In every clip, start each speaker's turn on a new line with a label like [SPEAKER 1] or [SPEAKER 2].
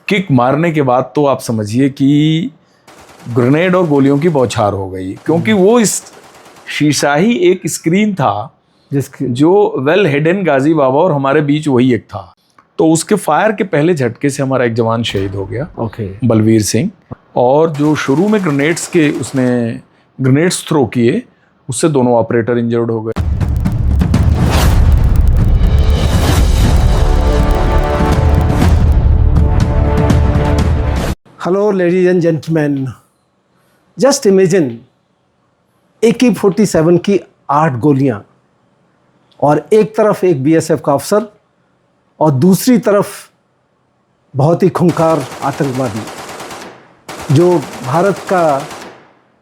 [SPEAKER 1] Kick मारने के बाद तो आप समझिए कि ग्रेनेड और गोलियों की बौछार हो गई, क्योंकि वो इस शीशा ही एक स्क्रीन था जो वेल हिडन गाजी बाबा और हमारे बीच वही एक था। तो उसके फायर के पहले झटके से हमारा एक जवान शहीद हो गया, बलवीर सिंह। और जो शुरू में उसने ग्रेनेड्स थ्रो किए, उससे दोनों ऑपरेटर इंजर्ड हो गए।
[SPEAKER 2] Hello ladies and gentlemen, just imagine AK-47 की 8 गोलियां और एक तरफ एक BSF का अफसर और दूसरी तरफ बहुत ही खूंखार आतंकवादी जो भारत का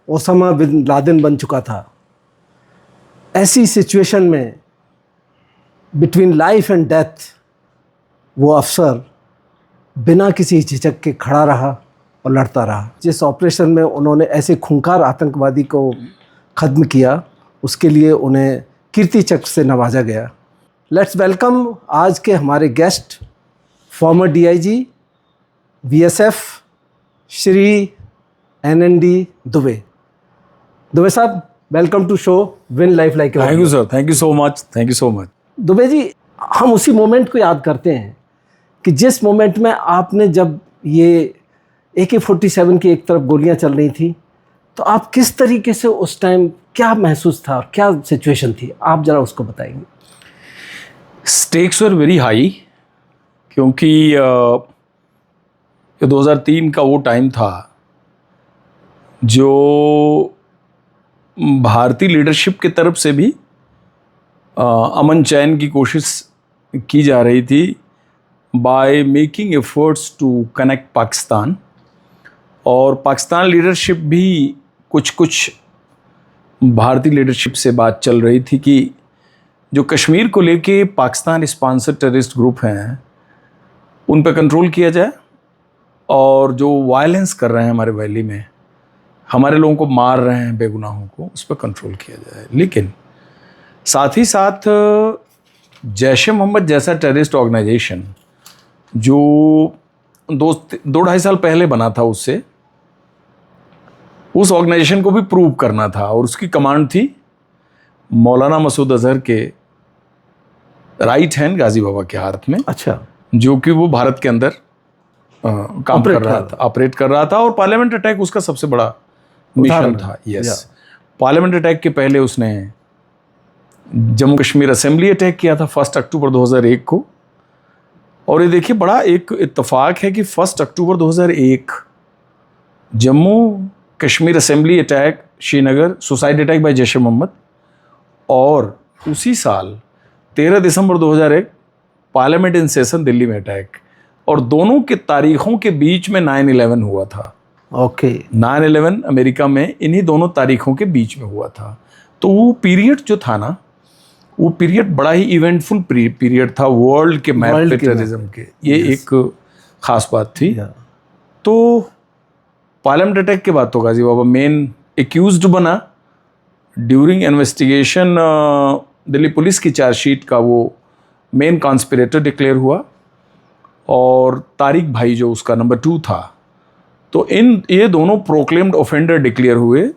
[SPEAKER 2] ओसामा बिन लादेन बन चुका था। ऐसी सिचुएशन में बिटवीन लाइफ एंड डेथ वो अफसर बिना किसी झिझक के खड़ा रहा और लड़ता रहा। जिस ऑपरेशन में उन्होंने ऐसे खूंखार आतंकवादी को ख़त्म किया, उसके लिए उन्हें कीर्ति चक्र से नवाजा गया। लेट्स वेलकम आज के हमारे guest, former DIG BSF Shri NND Dubey. Dubey साहब, welcome to show win life like.
[SPEAKER 1] Thank you sir, thank you so much, thank you so much.
[SPEAKER 2] Dubey ji, हम उसी मोमेंट को याद करते हैं कि जिस मोमेंट में आपने, जब ये AK-47 की एक तरफ गोलियां चल रही थी, तो आप किस तरीके से उस टाइम, क्या महसूस था और क्या सिचुएशन थी, आप जरा उसको बताएंगे।
[SPEAKER 1] स्टेक्स वर वेरी हाई, क्योंकि 2003 का वो टाइम था जो भारतीय लीडरशिप की तरफ से भी अमन चैन की कोशिश की जा रही थी by making efforts to connect Pakistan. और पाकिस्तान लीडरशिप भी कुछ भारतीय लीडरशिप से बात चल रही थी कि जो कश्मीर को लेके पाकिस्तान स्पॉन्सर टेररिस्ट ग्रुप हैं उन पर कंट्रोल किया जाए, और जो वायलेंस कर रहे हैं हमारे वैली में, हमारे लोगों को मार रहे हैं बेगुनाहों को, उस पर कंट्रोल किया जाए। लेकिन साथ ही साथ जैश ए मोहम्मद जैसा टेररिस्ट ऑर्गेनाइजेशन जो 2-2.5 साल पहले बना था, उस ऑर्गेनाइजेशन को भी प्रूव करना था, और उसकी कमांड थी मौलाना मसूद अजहर के राइट हैंड गाजी बाबा के हाथ में।
[SPEAKER 2] अच्छा। जो
[SPEAKER 1] कि वो भारत के अंदर काम कर रहा था, ऑपरेट कर रहा था, और पार्लियामेंट अटैक उसका सबसे बड़ा मिशन था। यस, पार्लियामेंट अटैक के पहले उसने जम्मू कश्मीर असेंबली अटैक किया था 1 अक्टूबर 2001 को। और ये देखिए, बड़ा एक इत्तेफाक है कि 1 अक्टूबर 2001 Jammu Kashmir assembly attack, Srinagar suicide attack by Jaish e Mohammed, और उसी साल 13 दिसंबर 2001 पार्लियामेंट इन सेशन दिल्ली में अटैक, और दोनों के तारीखों के बीच में 9/11 हुआ था।
[SPEAKER 2] ओके।
[SPEAKER 1] 9/11 अमेरिका में इन्हीं दोनों तारीखों के बीच में हुआ था। तो वो पीरियड जो था ना, वो पीरियड बड़ा ही इवेंटफुल पीरियड था वर्ल्ड के मैप पे टेररिज्म के। ये एक खास बात थी। तो पार्लियामेंट अटैक के बाद तो गाजी बाबा मेन एक्यूज्ड बना। ड्यूरिंग इन्वेस्टिगेशन दिल्ली पुलिस की चार्जशीट का वो मेन कॉन्स्पिरेटर डिक्लेयर हुआ, और तारिक भाई जो उसका नंबर 2 था। तो ये दोनों प्रोक्लेम्ड ऑफेंडर डिक्लेयर हुए।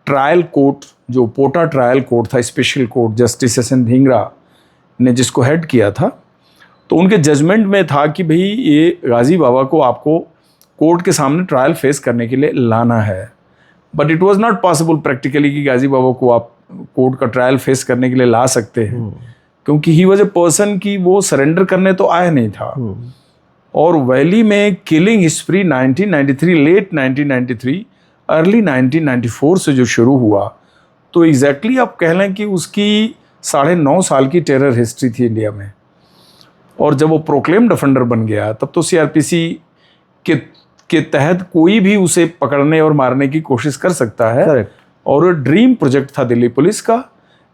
[SPEAKER 1] ट्रायल कोर्ट, जो पोटा ट्रायल कोर्ट था, special court, justice SN Dhingra ने जिसको हेड किया था, तो उनके जजमेंट में था कि भाई ये गाजी बाबा को आपको कोर्ट के सामने ट्रायल फेस करने के लिए लाना है। But it was not possible practically कि गाजी बाबा को आप कोर्ट का ट्रायल फेस करने के लिए ला सकते हैं, क्योंकि ही वॉज ए पर्सन की वो सरेंडर करने तो आया नहीं था। और वैली में किलिंग हिस्ट्री 1993, लेट 1993, अर्ली 1994 से जो शुरू हुआ, तो एग्जैक्टली आप कह लें कि उसकी 9.5 साल की टेरर हिस्ट्री थी इंडिया में। और जब वो प्रोक्लेम्ड ऑफेंडर बन गया, तब तो CRPC के तहत कोई भी उसे पकड़ने और मारने की कोशिश कर सकता है।
[SPEAKER 2] Correct.
[SPEAKER 1] और ड्रीम प्रोजेक्ट था दिल्ली पुलिस का,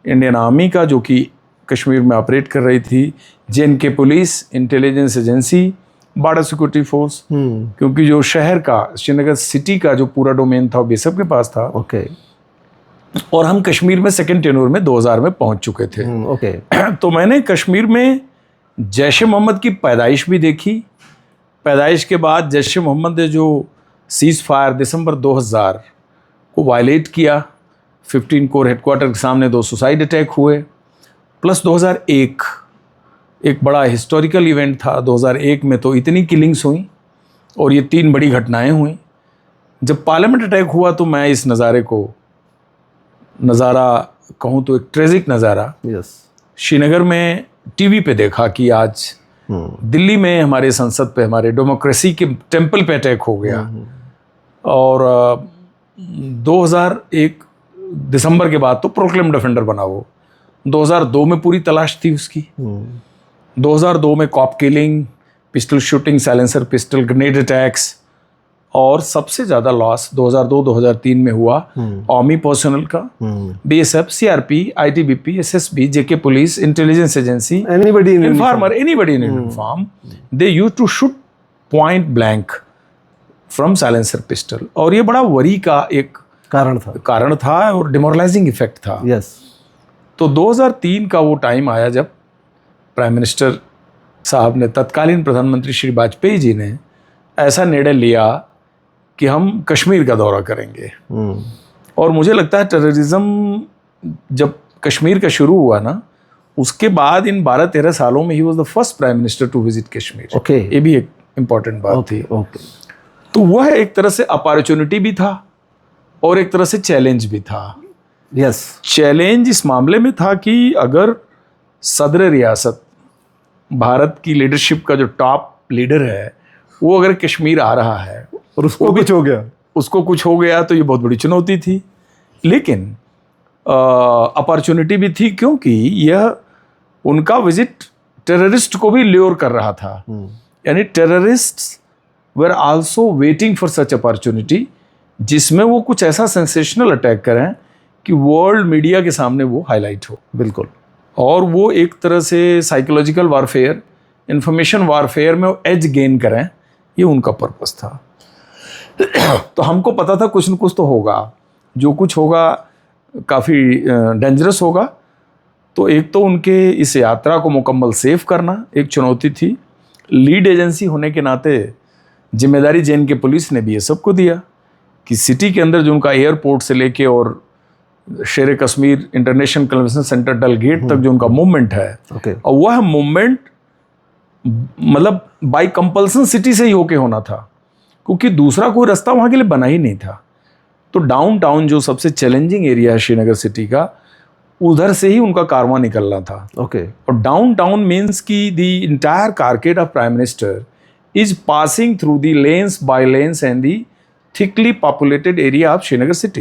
[SPEAKER 1] इंडियन आर्मी का, जो कि कश्मीर में ऑपरेट कर रही थी, JNK police, intelligence agency, border security force, क्योंकि जो शहर का, श्रीनगर सिटी का जो पूरा डोमेन था वो BSF के पास था।
[SPEAKER 2] ओके।
[SPEAKER 1] और हम कश्मीर में सेकेंड टेन्योर में 2000 में पहुंच चुके थे।
[SPEAKER 2] ओके।
[SPEAKER 1] तो मैंने कश्मीर में जैश ए मोहम्मद की पैदाइश भी देखी, पैदाइश के बाद जैश ए मोहम्मद ने जो सीज़ फायर दिसंबर 2000 को वायलेट किया, 15 कोर हेडक्वार्टर के सामने 2 सुसाइड अटैक हुए, प्लस 2001 एक बड़ा हिस्टोरिकल इवेंट था। 2001 में तो इतनी किलिंग्स हुई और ये 3 बड़ी घटनाएं हुई। जब पार्लियामेंट अटैक हुआ तो मैं इस नज़ारे को, नज़ारा कहूँ तो एक ट्रेजिक नज़ारा
[SPEAKER 2] यस
[SPEAKER 1] श्रीनगर में टीवी पे देखा कि आज दिल्ली में हमारे संसद पे, हमारे डेमोक्रेसी के टेम्पल पे अटैक हो गया। और 2001 दिसंबर के बाद तो प्रोक्लेम डिफेंडर बना वो। 2002 में पूरी तलाश थी उसकी। 2002 में cop killing, pistol shooting, silencer pistol, grenade attacks, और सबसे ज़्यादा लॉस 2002-2003 में हुआ आर्मी पर्सनल का, BSF, CRP, ITBP, SSB, JK police, intelligence agency,
[SPEAKER 2] anybody in
[SPEAKER 1] anybody in uniform, they used to shoot point blank from silencer pistol. और ये बड़ा worry का एक कारण था और डिमोरलाइजिंग इफेक्ट था।
[SPEAKER 2] यस।
[SPEAKER 1] तो 2003 का वो टाइम आया जब प्राइम मिनिस्टर साहब ने, तत्कालीन प्रधानमंत्री श्री वाजपेयी जी ने ऐसा निर्णय लिया कि हम कश्मीर का दौरा करेंगे। और मुझे लगता है टेररिज्म जब कश्मीर का शुरू हुआ ना, उसके बाद इन 12-13 सालों में ही was the first prime minister to visit Kashmir.
[SPEAKER 2] Okay,
[SPEAKER 1] ये भी एक इम्पॉर्टेंट बात थी।
[SPEAKER 2] ओके।
[SPEAKER 1] तो वह एक तरह से अपॉर्चुनिटी भी था और एक तरह से चैलेंज भी था।
[SPEAKER 2] यस।
[SPEAKER 1] चैलेंज इस मामले में था कि अगर सदर रियासत, भारत की लीडरशिप का जो टॉप लीडर है, वो अगर कश्मीर आ रहा है
[SPEAKER 2] और उसको कुछ हो गया
[SPEAKER 1] तो ये बहुत बड़ी चुनौती थी। लेकिन अपॉर्चुनिटी भी थी क्योंकि यह उनका विजिट टेररिस्ट को भी ल्योर कर रहा था। यानी terrorists were also waiting for such opportunity जिसमें वो कुछ ऐसा सेंसेशनल अटैक करें कि वर्ल्ड मीडिया के सामने वो हाईलाइट हो।
[SPEAKER 2] बिल्कुल।
[SPEAKER 1] और वो एक तरह से साइकोलॉजिकल वारफेयर, इंफॉर्मेशन वारफेयर में वो एज गेन करें, ये उनका पर्पस था। तो हमको पता था कुछ न कुछ तो होगा, जो कुछ होगा काफ़ी डेंजरस होगा। तो एक तो उनके इस यात्रा को मुकम्मल सेफ करना एक चुनौती थी। लीड एजेंसी होने के नाते जिम्मेदारी जेएनके पुलिस ने भी ये सबको दिया कि सिटी के अंदर जो उनका एयरपोर्ट से लेके और शेर Kashmir international convention centre Dal gate तक जो उनका मूवमेंट है, और वह मूवमेंट मतलब बाय कंपल्सन सिटी से ही होके होना था, क्योंकि दूसरा कोई रास्ता वहाँ के लिए बना ही नहीं था। तो डाउनटाउन जो सबसे चैलेंजिंग एरिया है श्रीनगर सिटी का, उधर से ही उनका कारवां निकलना था। और डाउनटाउन मीन्स कि the entire carcade of prime minister is passing through the lanes, by lanes and the thickly populated area of Srinagar city.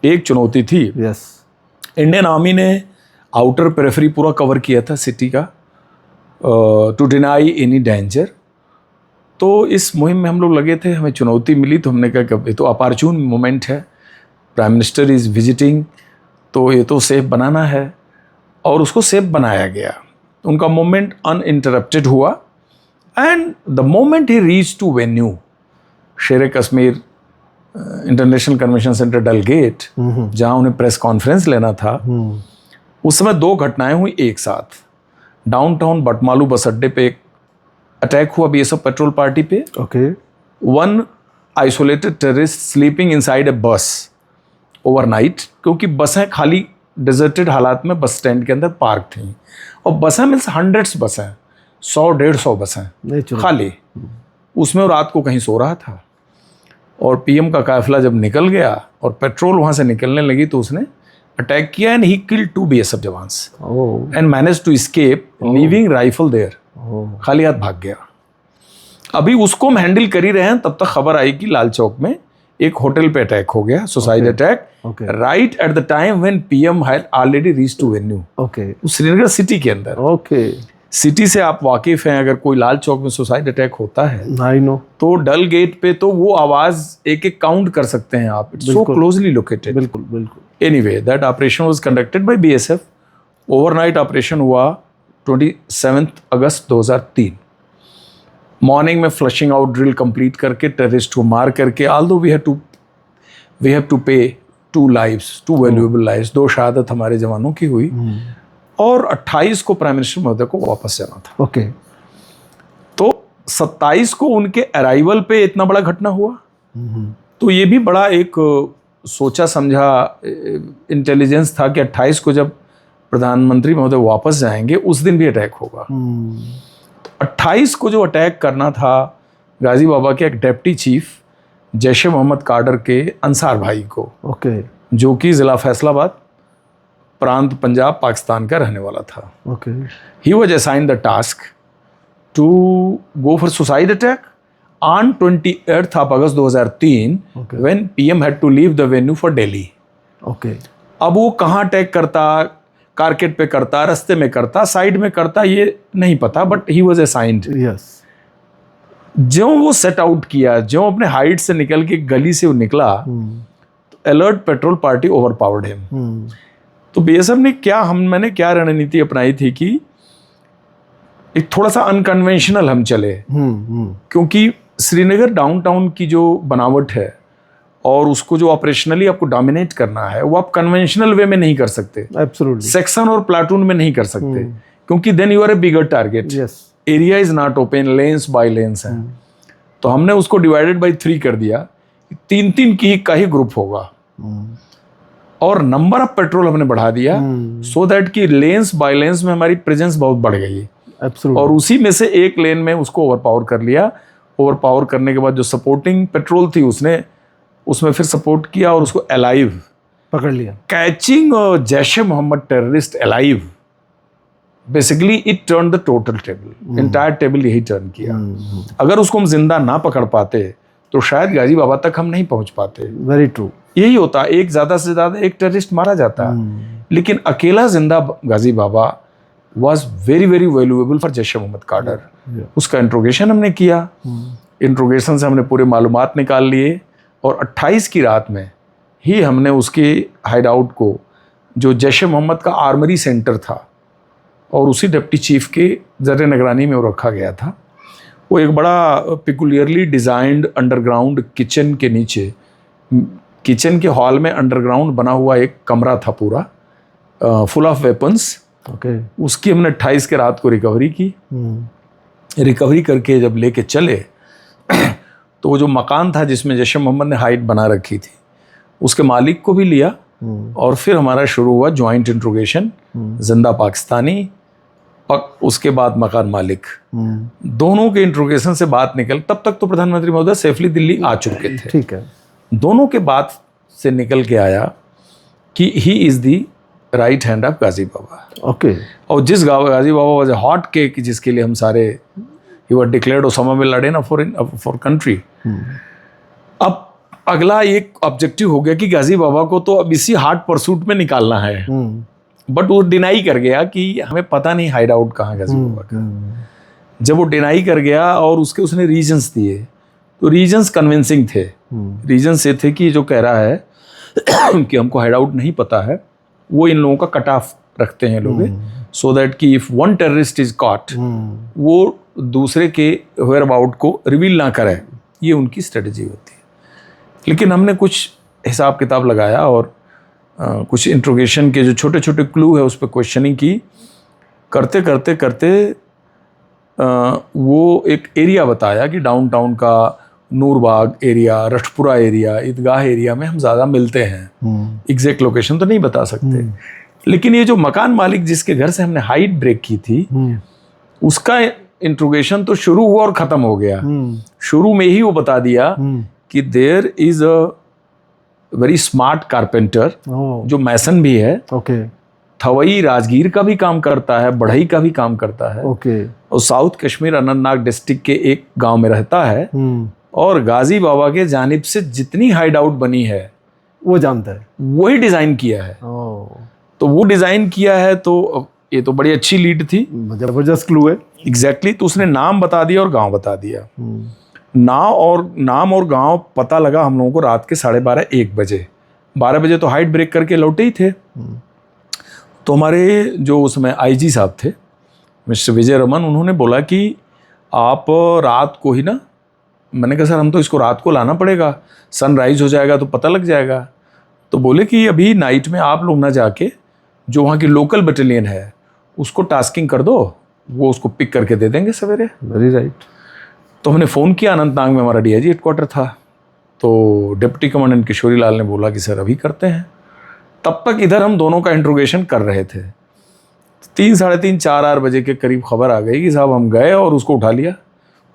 [SPEAKER 1] एक चुनौती थी। इंडियन आर्मी ने आउटर पेरिफेरी पूरा कवर किया था सिटी का, टू डिनाई एनी डेंजर। तो इस मुहिम में हम लोग लगे थे, हमें चुनौती मिली तो हमने कहा कि ये तो अपॉर्चुन मोमेंट है, प्राइम मिनिस्टर इज़ विजिटिंग, तो ये तो सेफ बनाना है। और उसको सेफ बनाया गया। उनका मूवमेंट अनइंटरप्टेड हुआ and the moment he reach to venue Sher Kashmir international convention centre Dal gate, जहाँ उन्हें प्रेस कॉन्फ्रेंस लेना था, उस समय 2 घटनाएं हुई एक साथ। डाउनटाउन बटमालू बस अड्डे पे एक अटैक हुआ बीएसएफ पेट्रोल पार्टी पे। One isolated terrorist sleeping inside a बस ओवरनाइट, क्योंकि बसें खाली डिजर्टेड हालात में बस स्टैंड के अंदर पार्क थी। और बसें मीन्स हंड्रेड्स बसें, 100-150 बसें खाली, उसमें वो रात को कहीं सो रहा था। और पीएम का काफिला जब निकल गया और पेट्रोल वहाँ से निकलने लगी तो उसने अटैक किया and he killed 2 BSF jawans and manage to escape leaving rifle there. खाली हाथ भाग गया। अभी उसको हम हैंडल कर ही रहे हैं, तब तक खबर आई कि लाल चौक में एक होटल पे अटैक हो गया, suicide attack, right at the time when PM had already reached to venue. Srinagar city के अंदर। सिटी से आप वाकिफ हैं, अगर कोई लाल चौक में सुसाइड अटैक होता है
[SPEAKER 2] आई नो,
[SPEAKER 1] तो डल गेट पे तो वो आवाज एक एक काउंट कर सकते हैं आप। It's so closely located.
[SPEAKER 2] बिल्कुल।
[SPEAKER 1] Anyway, that operation was conducted by BSF. Overnight operation हुआ 27 अगस्त 2003। मॉर्निंग में फ्लशिंग आउट ड्रिल कंप्लीट करके टेररिस्ट को मार करके, ऑल्दो वी हैव टू पे 2 लाइव्स, 2 वैल्यूएबल लाइव्स, 2 शहादत हमारे जवानों की हुई। और 28 को प्राइम मिनिस्टर महोदय को वापस जाना था।
[SPEAKER 2] ओके।
[SPEAKER 1] तो 27 को उनके अराइवल पे इतना बड़ा घटना हुआ। तो ये भी बड़ा एक सोचा समझा इंटेलिजेंस था कि 28 को जब प्रधानमंत्री महोदय वापस जाएंगे उस दिन भी अटैक होगा। तो 28 को जो अटैक करना था गाजी बाबा के एक deputy chief Jaish e Mohammed cadre के अंसार भाई को,
[SPEAKER 2] ओके,
[SPEAKER 1] जो कि ज़िला फैसलाबाद प्रांत पंजाब पाकिस्तान का रहने वाला था।
[SPEAKER 2] Okay,
[SPEAKER 1] he was assigned the task to go for suicide attack on 28th of August 2003
[SPEAKER 2] Okay.
[SPEAKER 1] when PM had to leave the venue for Delhi.
[SPEAKER 2] Okay,
[SPEAKER 1] अब वो कहाँ अटैक करता, कारकेट पे करता, रास्ते में करता, साइड में करता, ये नहीं पता, but he was assigned.
[SPEAKER 2] Yes,
[SPEAKER 1] जो वो सेट आउट किया, जो अपने हाइट से निकल के गली से वो निकला, तो alert petrol party over powered him. तो बीएसएफ ने मैंने क्या रणनीति अपनाई थी कि एक थोड़ा सा अनकन्वेंशनल हम चले, क्योंकि श्रीनगर डाउनटाउन की जो बनावट है और उसको जो ऑपरेशनली आपको डोमिनेट करना है वो आप कन्वेंशनल वे में नहीं कर सकते,
[SPEAKER 2] एब्सोल्युटली,
[SPEAKER 1] सेक्शन और प्लाटून में नहीं कर सकते, क्योंकि then you are a bigger target.
[SPEAKER 2] Yes,
[SPEAKER 1] area is not open, lanes by lanes हैं। तो हमने उसको डिवाइडेड बाय 3 कर दिया, 3-3 का ही ग्रुप होगा, और नंबर ऑफ पेट्रोल हमने बढ़ा दिया सो दैट कि लेन्स बाय लेन्स में हमारी प्रेजेंस बहुत बढ़ गई।
[SPEAKER 2] एब्सोल्युटली,
[SPEAKER 1] और उसी में से एक लेन में उसको ओवरपावर कर लिया। ओवरपावर करने के बाद जो सपोर्टिंग पेट्रोल थी उसमें फिर सपोर्ट किया और उसको अलाइव
[SPEAKER 2] पकड़ लिया।
[SPEAKER 1] Catching Jaish e Mohammed terrorist alive, basically it turn the total table, entire table यही टर्न किया। अगर उसको हम जिंदा ना पकड़ पाते तो शायद गाजी बाबा तक हम नहीं पहुंच पाते।
[SPEAKER 2] वेरी ट्रू,
[SPEAKER 1] यही होता, एक ज्यादा से ज्यादा एक टेररिस्ट मारा जाता, लेकिन अकेला जिंदा Ghazi Baba was very very valuable for Jaish e Mohammed cadre. उसका इंट्रोगेशन हमने किया, इंट्रोगेशन से हमने पूरे मालूमात निकाल लिए, और 28 की रात में ही हमने उसके हाइड आउट को, जो जैश ए मोहम्मद का आर्मरी सेंटर था और उसी डिप्टी चीफ के ज़र निगरानी में वो रखा गया था, वो एक बड़ा पिकुलियरली डिज़ाइंड अंडरग्राउंड किचन के नीचे, किचन के हॉल में अंडरग्राउंड बना हुआ एक कमरा था पूरा, फुल ऑफ वेपन्स।
[SPEAKER 2] ओके,
[SPEAKER 1] उसकी हमने 28 के रात को रिकवरी की। रिकवरी करके जब लेके चले तो वो जो मकान था जिसमें जैश ए मोहम्मद ने हाइट बना रखी थी, उसके मालिक को भी लिया, और फिर हमारा शुरू हुआ ज्वाइंट इंट्रोगेशन, जिंदा पाकिस्तानी, उसके बाद मकान मालिक, दोनों के इंट्रोगेशन से बात निकल। तब तक तो प्रधानमंत्री महोदय सेफली दिल्ली आ चुके थे।
[SPEAKER 2] ठीक है,
[SPEAKER 1] दोनों के बात से निकल के आया कि he is the right hand of Ghazi Baba.
[SPEAKER 2] Okay,
[SPEAKER 1] और जिस Ghazi Baba was a hot cake, जिसके लिए हम सारे ही were declared Osama bin Laden for country. अब अगला एक ऑब्जेक्टिव हो गया कि गाजी बाबा को तो अब इसी हार्ड परसूट में निकालना है, बट वो डिनाई कर गया कि हमें पता नहीं हाइड आउट कहाँ गाजी बाबा का। जब वो डिनाई कर गया और उसने रीजंस दिए, तो रीजंस कन्विंसिंग थे। रीजंस ये थे कि जो कह रहा है कि हमको हाइड आउट नहीं पता है, वो इन लोगों का कट ऑफ रखते हैं लोग, सो दैट कि if one terrorist is caught, वो दूसरे के वेयर अबाउट को रिवील ना करे, ये उनकी स्ट्रेटजी होती है। लेकिन हमने कुछ हिसाब किताब लगाया और कुछ इंट्रोगेशन के जो छोटे छोटे क्लू है उस पर क्वेश्चनिंग की। करते करते करते वो एक एरिया बताया कि डाउनटाउन का नूरबाग एरिया, रष्टपुरा एरिया, ईदगाह एरिया में हम ज़्यादा मिलते हैं। एग्जैक्ट लोकेशन तो नहीं बता सकते, लेकिन ये जो मकान मालिक जिसके घर से हमने हाइट ब्रेक की थी, उसका इंट्रोगेशन तो शुरू हुआ और ख़त्म हो गया। शुरू में ही वो बता दिया कि there is a very smart carpenter, जो मैसन भी है,
[SPEAKER 2] ओके,
[SPEAKER 1] थवई राजगीर का भी काम करता है, बढ़ई का भी काम करता है,
[SPEAKER 2] ओके,
[SPEAKER 1] और साउथ कश्मीर अनंतनाग डिस्ट्रिक्ट के एक गांव में रहता है, और गाजी बाबा के जानिब से जितनी हाइड आउट बनी है
[SPEAKER 2] वो जानता है,
[SPEAKER 1] वही डिज़ाइन किया है। तो वो डिज़ाइन किया है, तो ये तो बड़ी अच्छी लीड थी,
[SPEAKER 2] जबरदस्त क्लू है।
[SPEAKER 1] एग्जैक्टली। तो उसने नाम बता दिया और गांव बता दिया। नाम और गांव पता लगा हम लोगों को रात के 12:30-1 बजे। 12 बजे तो हाइट ब्रेक करके लौटे ही थे। तो हमारे जो उसमें आईजी साहब थे, मिस्टर विजय रमन, उन्होंने बोला कि आप रात को ही ना, मैंने कहा सर हम तो इसको रात को लाना पड़ेगा, सनराइज हो जाएगा तो पता लग जाएगा। तो बोले कि अभी नाइट में आप लोग ना जाके जो वहाँ की लोकल बटालियन है उसको टास्किंग कर दो, वो उसको पिक करके दे देंगे सवेरे।
[SPEAKER 2] Very right.
[SPEAKER 1] तो हमने फ़ोन किया, अनंतनाग में हमारा DIG हेडक्वार्टर था, तो डिप्टी कमांडेंट किशोरी लाल ने बोला कि सर अभी करते हैं। तब तक इधर हम दोनों का इंट्रोगेशन कर रहे थे। 3, साढ़े 3, 4 बजे के करीब खबर आ गई कि साहब हम गए और उसको उठा लिया,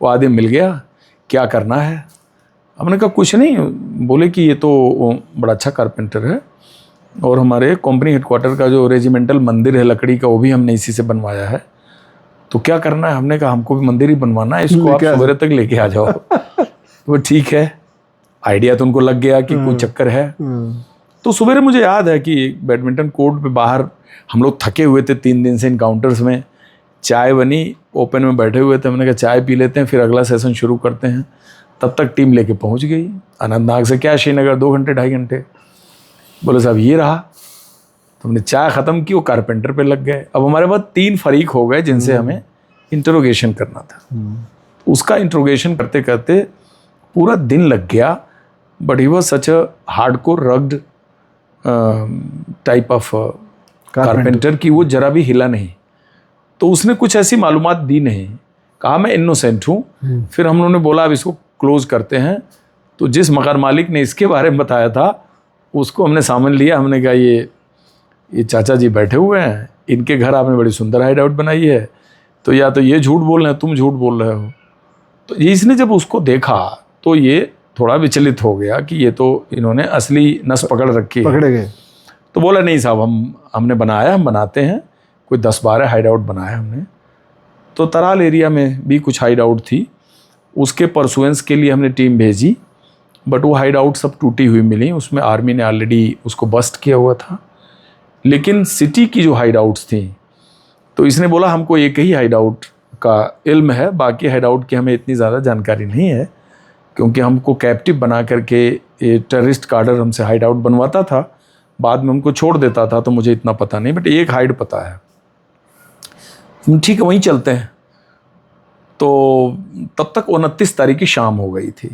[SPEAKER 1] वो आदमी मिल गया, क्या करना है। हमने कहा कुछ नहीं। बोले कि ये तो बड़ा अच्छा कारपेंटर है और हमारे कंपनी हेडक्वार्टर का जो रेजिमेंटल मंदिर है लकड़ी का, वो भी हमने इसी से बनवाया है, तो क्या करना है। हमने कहा हमको भी मंदिर ही बनवाना है, इसको आप सवेरे तक लेके आ जाओ। वो ठीक है, आइडिया तो उनको लग गया कि कोई चक्कर है। तो सवेरे मुझे याद है कि बैडमिंटन कोर्ट पे बाहर हम लोग थके हुए थे 3 दिन से इनकाउंटर्स में, चाय बनी, ओपन में बैठे हुए थे। हमने कहा चाय पी लेते हैं, फिर अगला सेशन शुरू करते हैं। तब तक टीम लेके पहुंच गई अनंतनाग से, क्या श्रीनगर 2 घंटे 2.5 घंटे। बोले साहब ये रहा। तो हमने चाय ख़त्म की, वो कारपेंटर पे लग गए। अब हमारे पास 3 फरीक हो गए जिनसे हमें इंटरोगेशन करना था। उसका इंटरोगेशन करते करते पूरा दिन लग गया। But he was such a hardcore rugged type of carpenter कि वो जरा भी हिला नहीं। तो उसने कुछ ऐसी मालूमात दी नहीं, कहा मैं इनोसेंट हूँ। फिर हम लोगों ने बोला अब इसको क्लोज करते हैं। तो जिस मकान मालिक ने इसके बारे में बताया था उसको हमने सामने लिया। हमने कहा ये चाचा जी बैठे हुए हैं, इनके घर आपने बड़ी सुंदर हाइड आउट बनाई है, तो या तो ये झूठ बोल रहे हैं, तुम झूठ बोल रहे हो। तो इसने जब उसको देखा तो ये थोड़ा विचलित हो गया कि ये तो इन्होंने असली नस पकड़ रखी है,
[SPEAKER 2] पकड़े गए।
[SPEAKER 1] तो बोला नहीं साहब हमने बनाया, हम बनाते हैं, कोई 10-12 हाइड आउट बनाया हमने। तो तराल एरिया में भी कुछ हाइड आउट थी, उसके परसुएंस के लिए हमने टीम भेजी, बट वो हाइड आउट सब टूटी हुई मिली। उसमें आर्मी ने ऑलरेडी उसको बस्ट किया हुआ था। लेकिन सिटी की जो हाइड आउट्स थी, तो इसने बोला हमको एक ही हाइड आउट का इल्म है, बाकी हाइड आउट की हमें इतनी ज़्यादा जानकारी नहीं है, क्योंकि हमको कैप्टिव बना करके ये टेररिस्ट कार्डर हमसे हाइड आउट बनवाता था, बाद में हमको छोड़ देता था, तो मुझे इतना पता नहीं, बट एक हाइड पता है। ठीक है वहीं चलते हैं। तो तब तक 29 तारीख की शाम हो गई थी।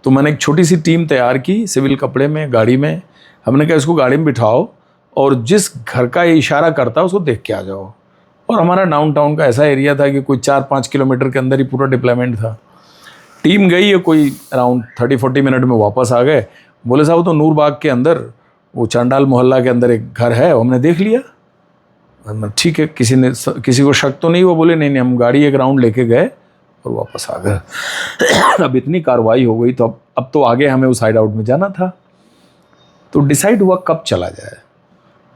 [SPEAKER 1] तो मैंने एक छोटी सी टीम तैयार की सिविल कपड़े में, गाड़ी में। हमने कहा इसको गाड़ी में बिठाओ और जिस घर का ये इशारा करता है उसको देख के आ जाओ। और हमारा डाउनटाउन का ऐसा एरिया था कि कोई 4-5 किलोमीटर के अंदर ही पूरा डिप्लॉयमेंट था। टीम गई है, कोई अराउंड 30-40 मिनट में वापस आ गए। बोले साहब तो नूरबाग के अंदर वो चांडाल मोहल्ला के अंदर एक घर है, हमने देख लिया। ठीक है, किसी को शक तो नहीं हुआ। बोले नहीं हम गाड़ी एक राउंड लेके गए और वापस आ गए। अब इतनी कार्रवाई हो गई, तो अब तो आगे हमें उस हाइड आउट में जाना था। तो डिसाइड हुआ कब चला जाए।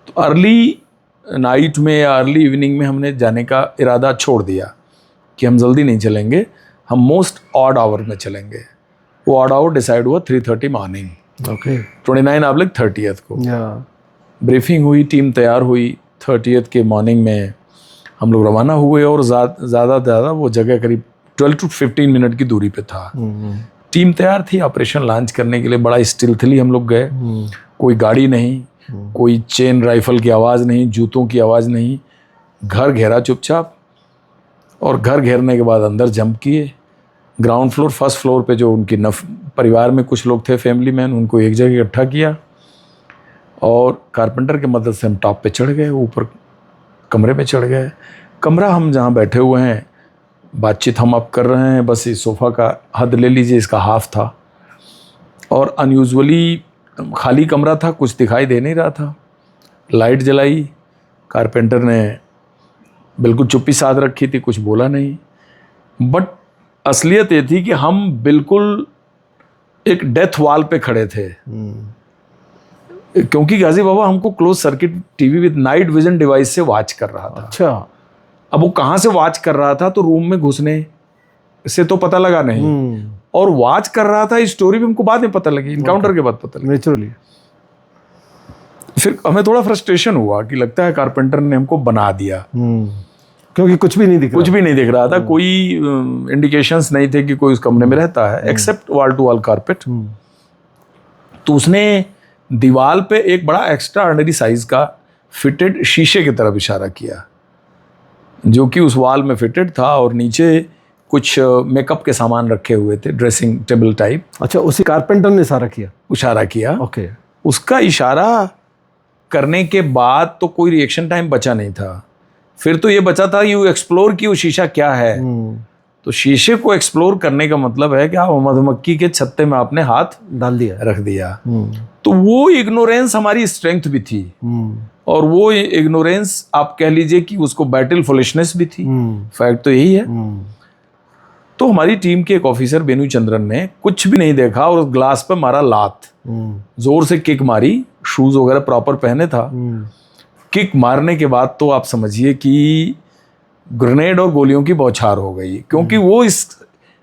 [SPEAKER 1] तो अर्ली नाइट में या अर्ली इवनिंग में हमने जाने का इरादा छोड़ दिया कि हम जल्दी नहीं चलेंगे, हम मोस्ट ऑड आवर में चलेंगे। वो ऑड आवर डिसाइड हुआ 3:30 मॉर्निंग,
[SPEAKER 2] ओके
[SPEAKER 1] 29/30 को। ब्रीफिंग हुई, टीम तैयार हुई। 30 के मॉर्निंग में हम लोग रवाना हुए और ज़्यादा वो जगह करीब 12 to 15 मिनट की दूरी पे था। टीम तैयार थी ऑपरेशन लॉन्च करने के लिए। बड़ा स्टिल्थली हम लोग गए, कोई गाड़ी नहीं, कोई चेन राइफल की आवाज़ नहीं, जूतों की आवाज़ नहीं। घर घेरा चुपचाप, और घर घेरने के बाद अंदर जंप किए। ग्राउंड फ्लोर, फर्स्ट फ्लोर पे जो उनकी परिवार में कुछ लोग थे, फैमिली मैन, उनको एक जगह इकट्ठा किया और कारपेंटर की मदद से हम टॉप पे चढ़ गए, ऊपर कमरे में चढ़ गए। कमरा हम जहाँ बैठे हुए हैं, बातचीत हम अब कर रहे हैं, बस इस सोफ़ा का हद ले लीजिए, इसका हाफ था। और अनयूजुअली खाली कमरा था, कुछ दिखाई दे नहीं रहा था। लाइट जलाई, कारपेंटर ने बिल्कुल चुप्पी साध रखी थी, कुछ बोला नहीं। बट असलियत ये थी कि हम बिल्कुल एक डेथ वॉल पे खड़े थे। क्योंकि गाजी बाबा हमको close circuit TV with night vision device से वॉच कर रहा था।
[SPEAKER 2] अच्छा,
[SPEAKER 1] अब वो कहाँ से वॉच कर रहा था, तो रूम में घुसने से तो पता लगा नहीं, और वॉच कर रहा था, स्टोरी भी हमको बाद में पता लगी, इनकाउंटर के बाद पता लगी
[SPEAKER 2] नेचुरली।
[SPEAKER 1] फिर हमें थोड़ा फ्रस्ट्रेशन हुआ कि लगता है कारपेंटर ने हमको बना दिया,
[SPEAKER 2] क्योंकि कुछ भी नहीं दिख रहा,
[SPEAKER 1] कुछ भी नहीं दिख रहा था, कोई इंडिकेशंस नहीं थे कि कोई उस कमरे में रहता है, except wall to wall carpet. तो उसने दीवार पे एक बड़ा एक्स्ट्रा ऑर्डिनरी साइज का फिटेड शीशे की तरफ इशारा किया, जो कि उस वॉल में फिटेड था, और नीचे कुछ मेकअप के सामान रखे हुए थे, ड्रेसिंग टेबल टाइप।
[SPEAKER 2] अच्छा, उसी कारपेंटर ने इशारा किया।
[SPEAKER 1] ओके। उसका इशारा करने के बाद तो कोई रिएक्शन टाइम बचा नहीं था। फिर तो ये बचा था यू एक्सप्लोर की वो शीशा क्या है। तो शीशे को एक्सप्लोर करने का मतलब है कि आप मधुमक्खी के छत्ते में आपने हाथ
[SPEAKER 2] डाल दिया।
[SPEAKER 1] रख दिया। तो वो इग्नोरेंस हमारी स्ट्रेंथ भी थी, और वो इग्नोरेंस आप कह लीजिए कि उसको बैटल फुलिशनेस भी थी। फैक्ट तो यही है। तो हमारी टीम के एक ऑफिसर बेनू चंद्रन ने कुछ भी नहीं देखा और उस ग्लास पे मारा लात, जोर से किक मारी, शूज वगैरह प्रॉपर पहने था। किक मारने के बाद तो आप समझिए कि ग्रेनेड और गोलियों की बौछार हो गई, क्योंकि वो इस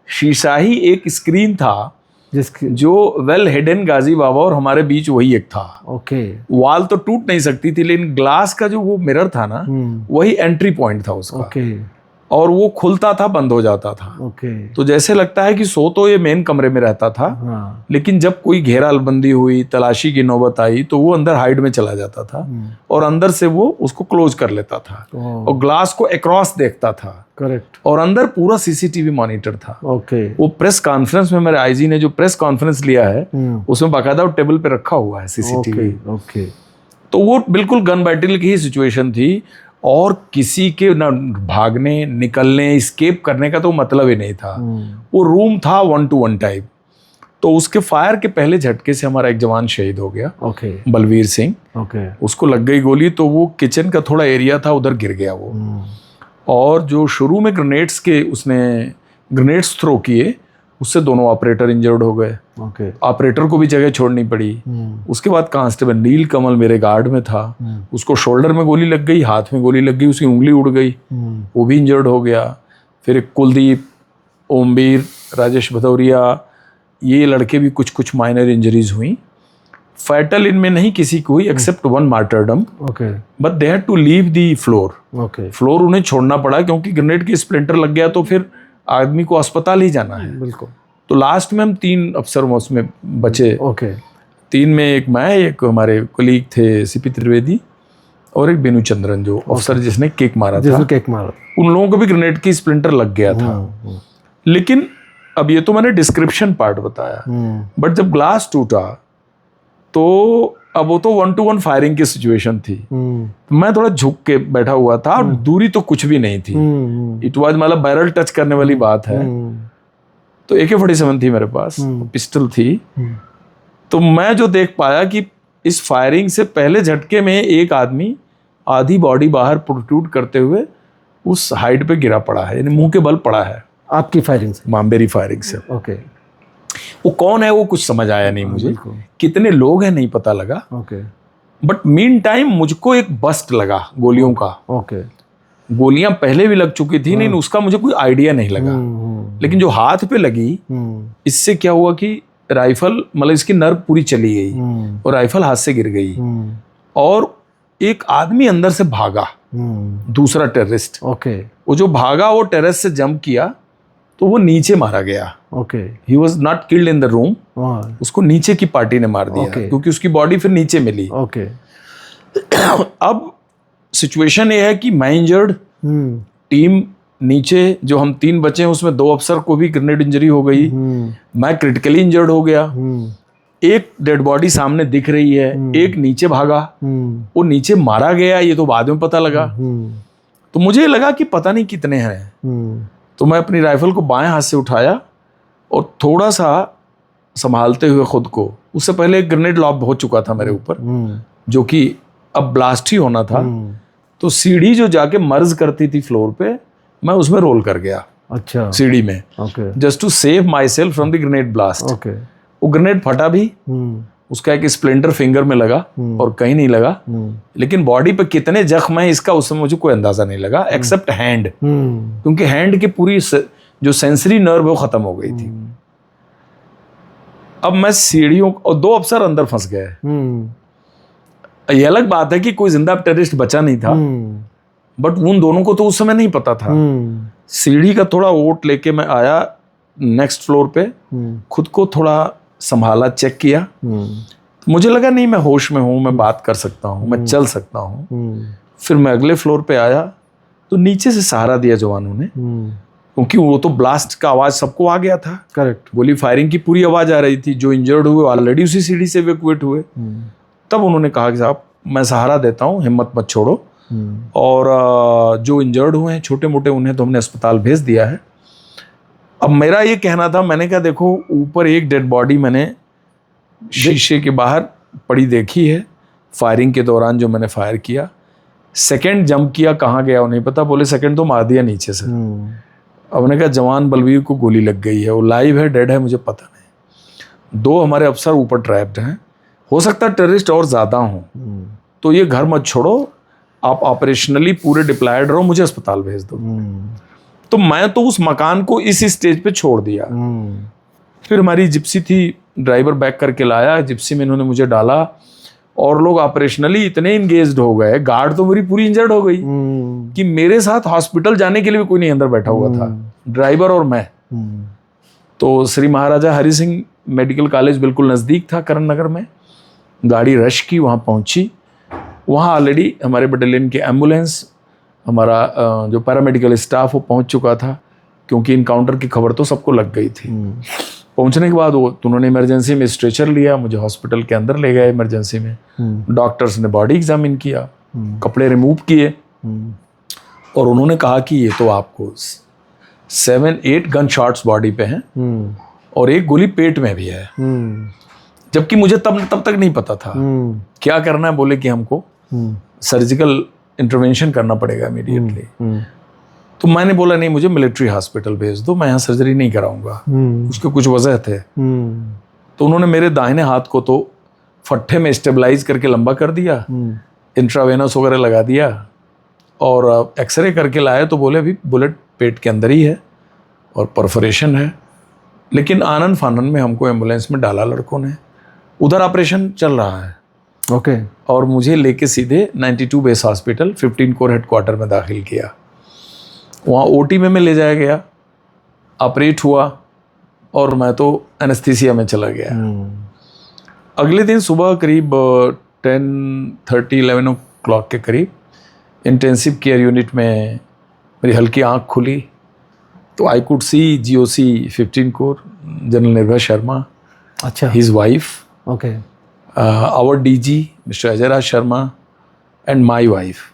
[SPEAKER 1] शीशा ही एक स्क्रीन था
[SPEAKER 2] जिसकी
[SPEAKER 1] जो वेल हिडन गाजी बाबा और हमारे बीच वही एक था।
[SPEAKER 2] ओके।
[SPEAKER 1] वॉल तो टूट नहीं सकती थी, लेकिन ग्लास का जो वो मिरर था ना, वही एंट्री पॉइंट था उसका।
[SPEAKER 2] ओके।
[SPEAKER 1] और वो खुलता था, बंद हो जाता था।
[SPEAKER 2] ओके।
[SPEAKER 1] तो जैसे लगता है कि सो तो ये मेन कमरे में रहता था,
[SPEAKER 2] हाँ।
[SPEAKER 1] लेकिन जब कोई घेराबंदी हुई, तलाशी की नौबत आई, तो वो अंदर हाइड में चला जाता था और अंदर से वो उसको क्लोज कर लेता था और ग्लास को अक्रॉस देखता था।
[SPEAKER 2] करेक्ट।
[SPEAKER 1] और अंदर पूरा सीसीटीवी मॉनिटर था।
[SPEAKER 2] ओके।
[SPEAKER 1] वो प्रेस कॉन्फ्रेंस में मेरे आईजी ने जो प्रेस कॉन्फ्रेंस लिया है, उसमें बाकायदा टेबल पे रखा हुआ है सीसीटीवी।
[SPEAKER 2] ओके।
[SPEAKER 1] तो वो बिल्कुल गन बैटल की ही सिचुएशन थी, और किसी के ना भागने, निकलने, एस्केप करने का तो मतलब ही नहीं था। वो रूम था 1 to 1 टाइप। तो उसके फायर के पहले झटके से हमारा एक जवान शहीद हो गया,
[SPEAKER 2] ओके।
[SPEAKER 1] बलवीर सिंह।
[SPEAKER 2] ओके।
[SPEAKER 1] उसको लग गई गोली, तो वो किचन का थोड़ा एरिया था, उधर गिर गया वो। और जो शुरू में ग्रेनेड्स के उसने ग्रेनेड्स थ्रो किए, उससे दोनों ऑपरेटर इंजर्ड हो गए।
[SPEAKER 2] ओके।
[SPEAKER 1] ऑपरेटर को भी जगह छोड़नी पड़ी। उसके बाद कांस्टेबल नील कमल मेरे गार्ड में था, उसको शोल्डर में गोली लग गई, हाथ में गोली लग गई, उसकी उंगली उड़ गई, वो भी इंजर्ड हो गया। फिर एक कुलदीप, ओमवीर, राजेश भदौरिया, ये लड़के भी कुछ कुछ माइनर इंजरीज हुई। फैटल इनमें नहीं किसी को हुई except one martyrdom, but they had to leave the floor. Floor उन्हें छोड़ना पड़ा, क्योंकि ग्रेनेड की स्प्लिंटर लग गया तो फिर आदमी को अस्पताल ही जाना है।
[SPEAKER 2] बिल्कुल।
[SPEAKER 1] तो लास्ट में हम 3 अफसर उसमें बचे।
[SPEAKER 2] ओके।
[SPEAKER 1] 3 में एक मैं, एक हमारे कलीग थे सीपी त्रिवेदी, और एक बेनू चंद्रन जो अफसर जिसने केक मारा था।
[SPEAKER 2] केक मारा।
[SPEAKER 1] उन लोगों को भी ग्रेनेड की स्प्लिंटर लग गया था। लेकिन अब ये तो मैंने डिस्क्रिप्शन पार्ट बताया, बट जब ग्लास टूटा तो अब वो तो 1 to 1 फायरिंग की सिचुएशन थी। तो मैं थोड़ा झुक के बैठा हुआ था, और दूरी तो कुछ भी नहीं थी। इट वाज मतलब बैरल टच करने वाली बात है। तो AK-47 थी मेरे पास, पिस्टल थी। तो मैं जो देख पाया कि इस फायरिंग से पहले झटके में एक आदमी आधी बॉडी बाहर प्रोट्रूड करते हुए उस हाइट पे गिरा पड़ा है, यानी मुंह के बल पड़ा है
[SPEAKER 2] आपकी फायरिंग से,
[SPEAKER 1] मेरी फायरिंग से।
[SPEAKER 2] ओके।
[SPEAKER 1] वो कौन है वो कुछ समझ आया नहीं मुझे, कितने लोग हैं नहीं पता लगा।
[SPEAKER 2] ओके।
[SPEAKER 1] बट मीन टाइम मुझको एक बस्ट लगा गोलियों का।
[SPEAKER 2] ओके।
[SPEAKER 1] गोलियां पहले भी लग चुकी थी, लेकिन उसका मुझे कोई आइडिया नहीं लगा। लेकिन जो हाथ पे लगी, इससे क्या हुआ कि राइफल मतलब इसकी नर्व पूरी चली गई और राइफल हाथ से गिर गई, और एक आदमी अंदर से भागा, दूसरा टेररिस्ट।
[SPEAKER 2] ओके।
[SPEAKER 1] वो जो भागा वो टेरेस से जंप किया, तो वो नीचे मारा गया।
[SPEAKER 2] Okay.
[SPEAKER 1] He was not killed in the room, उसको नीचे की पार्टी ने मार दिया, क्योंकि उसकी बॉडी फिर नीचे मिली।
[SPEAKER 2] ओके।
[SPEAKER 1] अब सिचुएशन ये है कि मैं इंजर्ड, टीम नीचे, जो हम 3 बचे हैं उसमें 2 अफसर को भी ग्रेनेड इंजरी हो गई, मैं क्रिटिकली इंजर्ड हो गया। एक डेड बॉडी सामने दिख रही है, एक नीचे भागा, वो नीचे मारा गया, ये तो बाद में पता लगा। तो मुझे लगा कि पता नहीं कितने हैं। तो मैं अपनी राइफल को बाएं हाथ से उठाया और थोड़ा सा संभालते हुए खुद को, उससे पहले एक ग्रेनेड लॉब हो चुका था मेरे ऊपर, जो कि अब ब्लास्ट ही होना था। तो सीढ़ी जो जाके मर्ज करती थी फ्लोर पे, मैं उसमें रोल कर गया।
[SPEAKER 2] अच्छा।
[SPEAKER 1] सीढ़ी में, just to save myself from the grenade blast. वो ग्रेनेड फटा भी, उसका एक स्प्लिंटर फिंगर में लगा और कहीं नहीं लगा, लेकिन बॉडी पे कितने जख्म है इसका उस समय मुझे कोई अंदाजा नहीं लगा, एक्सेप्ट हैंड, क्योंकि हैंड की पूरी जो सेंसरी नर्व वो खत्म हो गई थी। अब मैं सीढ़ियों, और 2 अफसर अंदर फंस गए। ये अलग बात है कि कोई जिंदा टेररिस्ट बचा नहीं था, बट उन दोनों को तो उस समय नहीं पता था। सीढ़ी का थोड़ा ओट लेके मैं आया नेक्स्ट फ्लोर पे, खुद को थोड़ा संभाला, चेक किया, तो मुझे लगा नहीं मैं होश में हूँ, मैं बात कर सकता हूँ, मैं चल सकता हूँ। फिर मैं अगले फ्लोर पे आया तो नीचे से सहारा दिया जवानों ने, क्योंकि वो तो ब्लास्ट का आवाज सबको आ गया था।
[SPEAKER 2] करेक्ट।
[SPEAKER 1] गोली फायरिंग की पूरी आवाज आ रही थी। जो इंजर्ड हुए ऑलरेडी उसी सीढ़ी से इवैक्यूएट हुए। तब उन्होंने कहा कि साहब मैं सहारा देता हूँ, हिम्मत मत छोड़ो, और जो इंजर्ड हुए हैं छोटे मोटे, उन्हें तो हमने अस्पताल भेज दिया है, अब मेरा ये कहना था, मैंने कहा देखो ऊपर एक डेड बॉडी मैंने शीशे के बाहर पड़ी देखी है फायरिंग के दौरान, जो मैंने फायर किया। सेकंड जंप किया, कहाँ गया वो नहीं पता। बोले सेकंड तो मार दिया नीचे से। अब मैंने कहा जवान बलवीर को गोली लग गई है, वो लाइव है डेड है मुझे पता नहीं। 2 हमारे अफसर ऊपर ट्रैप्ड हैं, हो सकता है टेररिस्ट और ज़्यादा हों, तो ये घर मत छोड़ो, आप ऑपरेशनली पूरे डिप्लॉयड रहो, मुझे अस्पताल भेज दो। तो मैं तो उस मकान को इस स्टेज पे छोड़ दिया। फिर हमारी जिप्सी थी, ड्राइवर बैक करके लाया, जिप्सी में इन्होंने मुझे डाला और लोग ऑपरेशनली इतने इंगेज्ड हो गए, गार्ड तो मेरी पूरी इंजर्ड हो गई कि मेरे साथ हॉस्पिटल जाने के लिए भी कोई नहीं अंदर बैठा हुआ था, ड्राइवर और मैं। तो श्री महाराजा हरि सिंह मेडिकल कॉलेज बिल्कुल नज़दीक था करण नगर में, गाड़ी रश की वहाँ पहुँची। वहाँ ऑलरेडी हमारे बटालियन की एम्बुलेंस, हमारा जो पैरामेडिकल स्टाफ वो पहुँच चुका था, क्योंकि इनकाउंटर की खबर तो सबको लग गई थी। पहुंचने के बाद वो उन्होंने इमरजेंसी में स्ट्रेचर लिया, मुझे हॉस्पिटल के अंदर ले गए इमरजेंसी में। डॉक्टर्स ने बॉडी एग्जामिन किया, कपड़े रिमूव किए और उन्होंने कहा कि ये तो आपको 7-8 गन शॉट्स बॉडी पे हैं और एक गोली पेट में भी है। जबकि मुझे तब तक नहीं पता था क्या करना है। बोले कि हमको सर्जिकल इंटरवेंशन करना पड़ेगा इमीडिएटली। तो मैंने बोला नहीं, मुझे मिलिट्री हॉस्पिटल भेज दो, मैं यहाँ सर्जरी नहीं कराऊंगा। उसके कुछ वजह थे। तो उन्होंने मेरे दाहिने हाथ को तो फट्ठे में स्टेबलाइज करके लंबा कर दिया, इंट्रावेनस वगैरह लगा दिया और एक्सरे करके लाए तो बोले अभी बुलेट पेट के अंदर ही है और परफोरेशन है। लेकिन आनन फानन में हमको एम्बुलेंस में डाला लड़कों ने, उधर ऑपरेशन चल रहा है।
[SPEAKER 2] ओके।
[SPEAKER 1] और मुझे लेके सीधे 92 बेस हॉस्पिटल 15 कोर हेडक्वार्टर में दाखिल किया। वहाँ ओटी में ले जाया गया, ऑपरेट हुआ और मैं तो एनेस्थीसिया में चला गया। अगले दिन सुबह करीब 10:30-11 o'clock के करीब इंटेंसिव केयर यूनिट में मेरी हल्की आँख खुली तो I could see GOC 15 corps general Nirbhay Sharma,
[SPEAKER 2] अच्छा,
[SPEAKER 1] his wife,
[SPEAKER 2] okay,
[SPEAKER 1] our DG mister Ajay Raj Sharma and my wife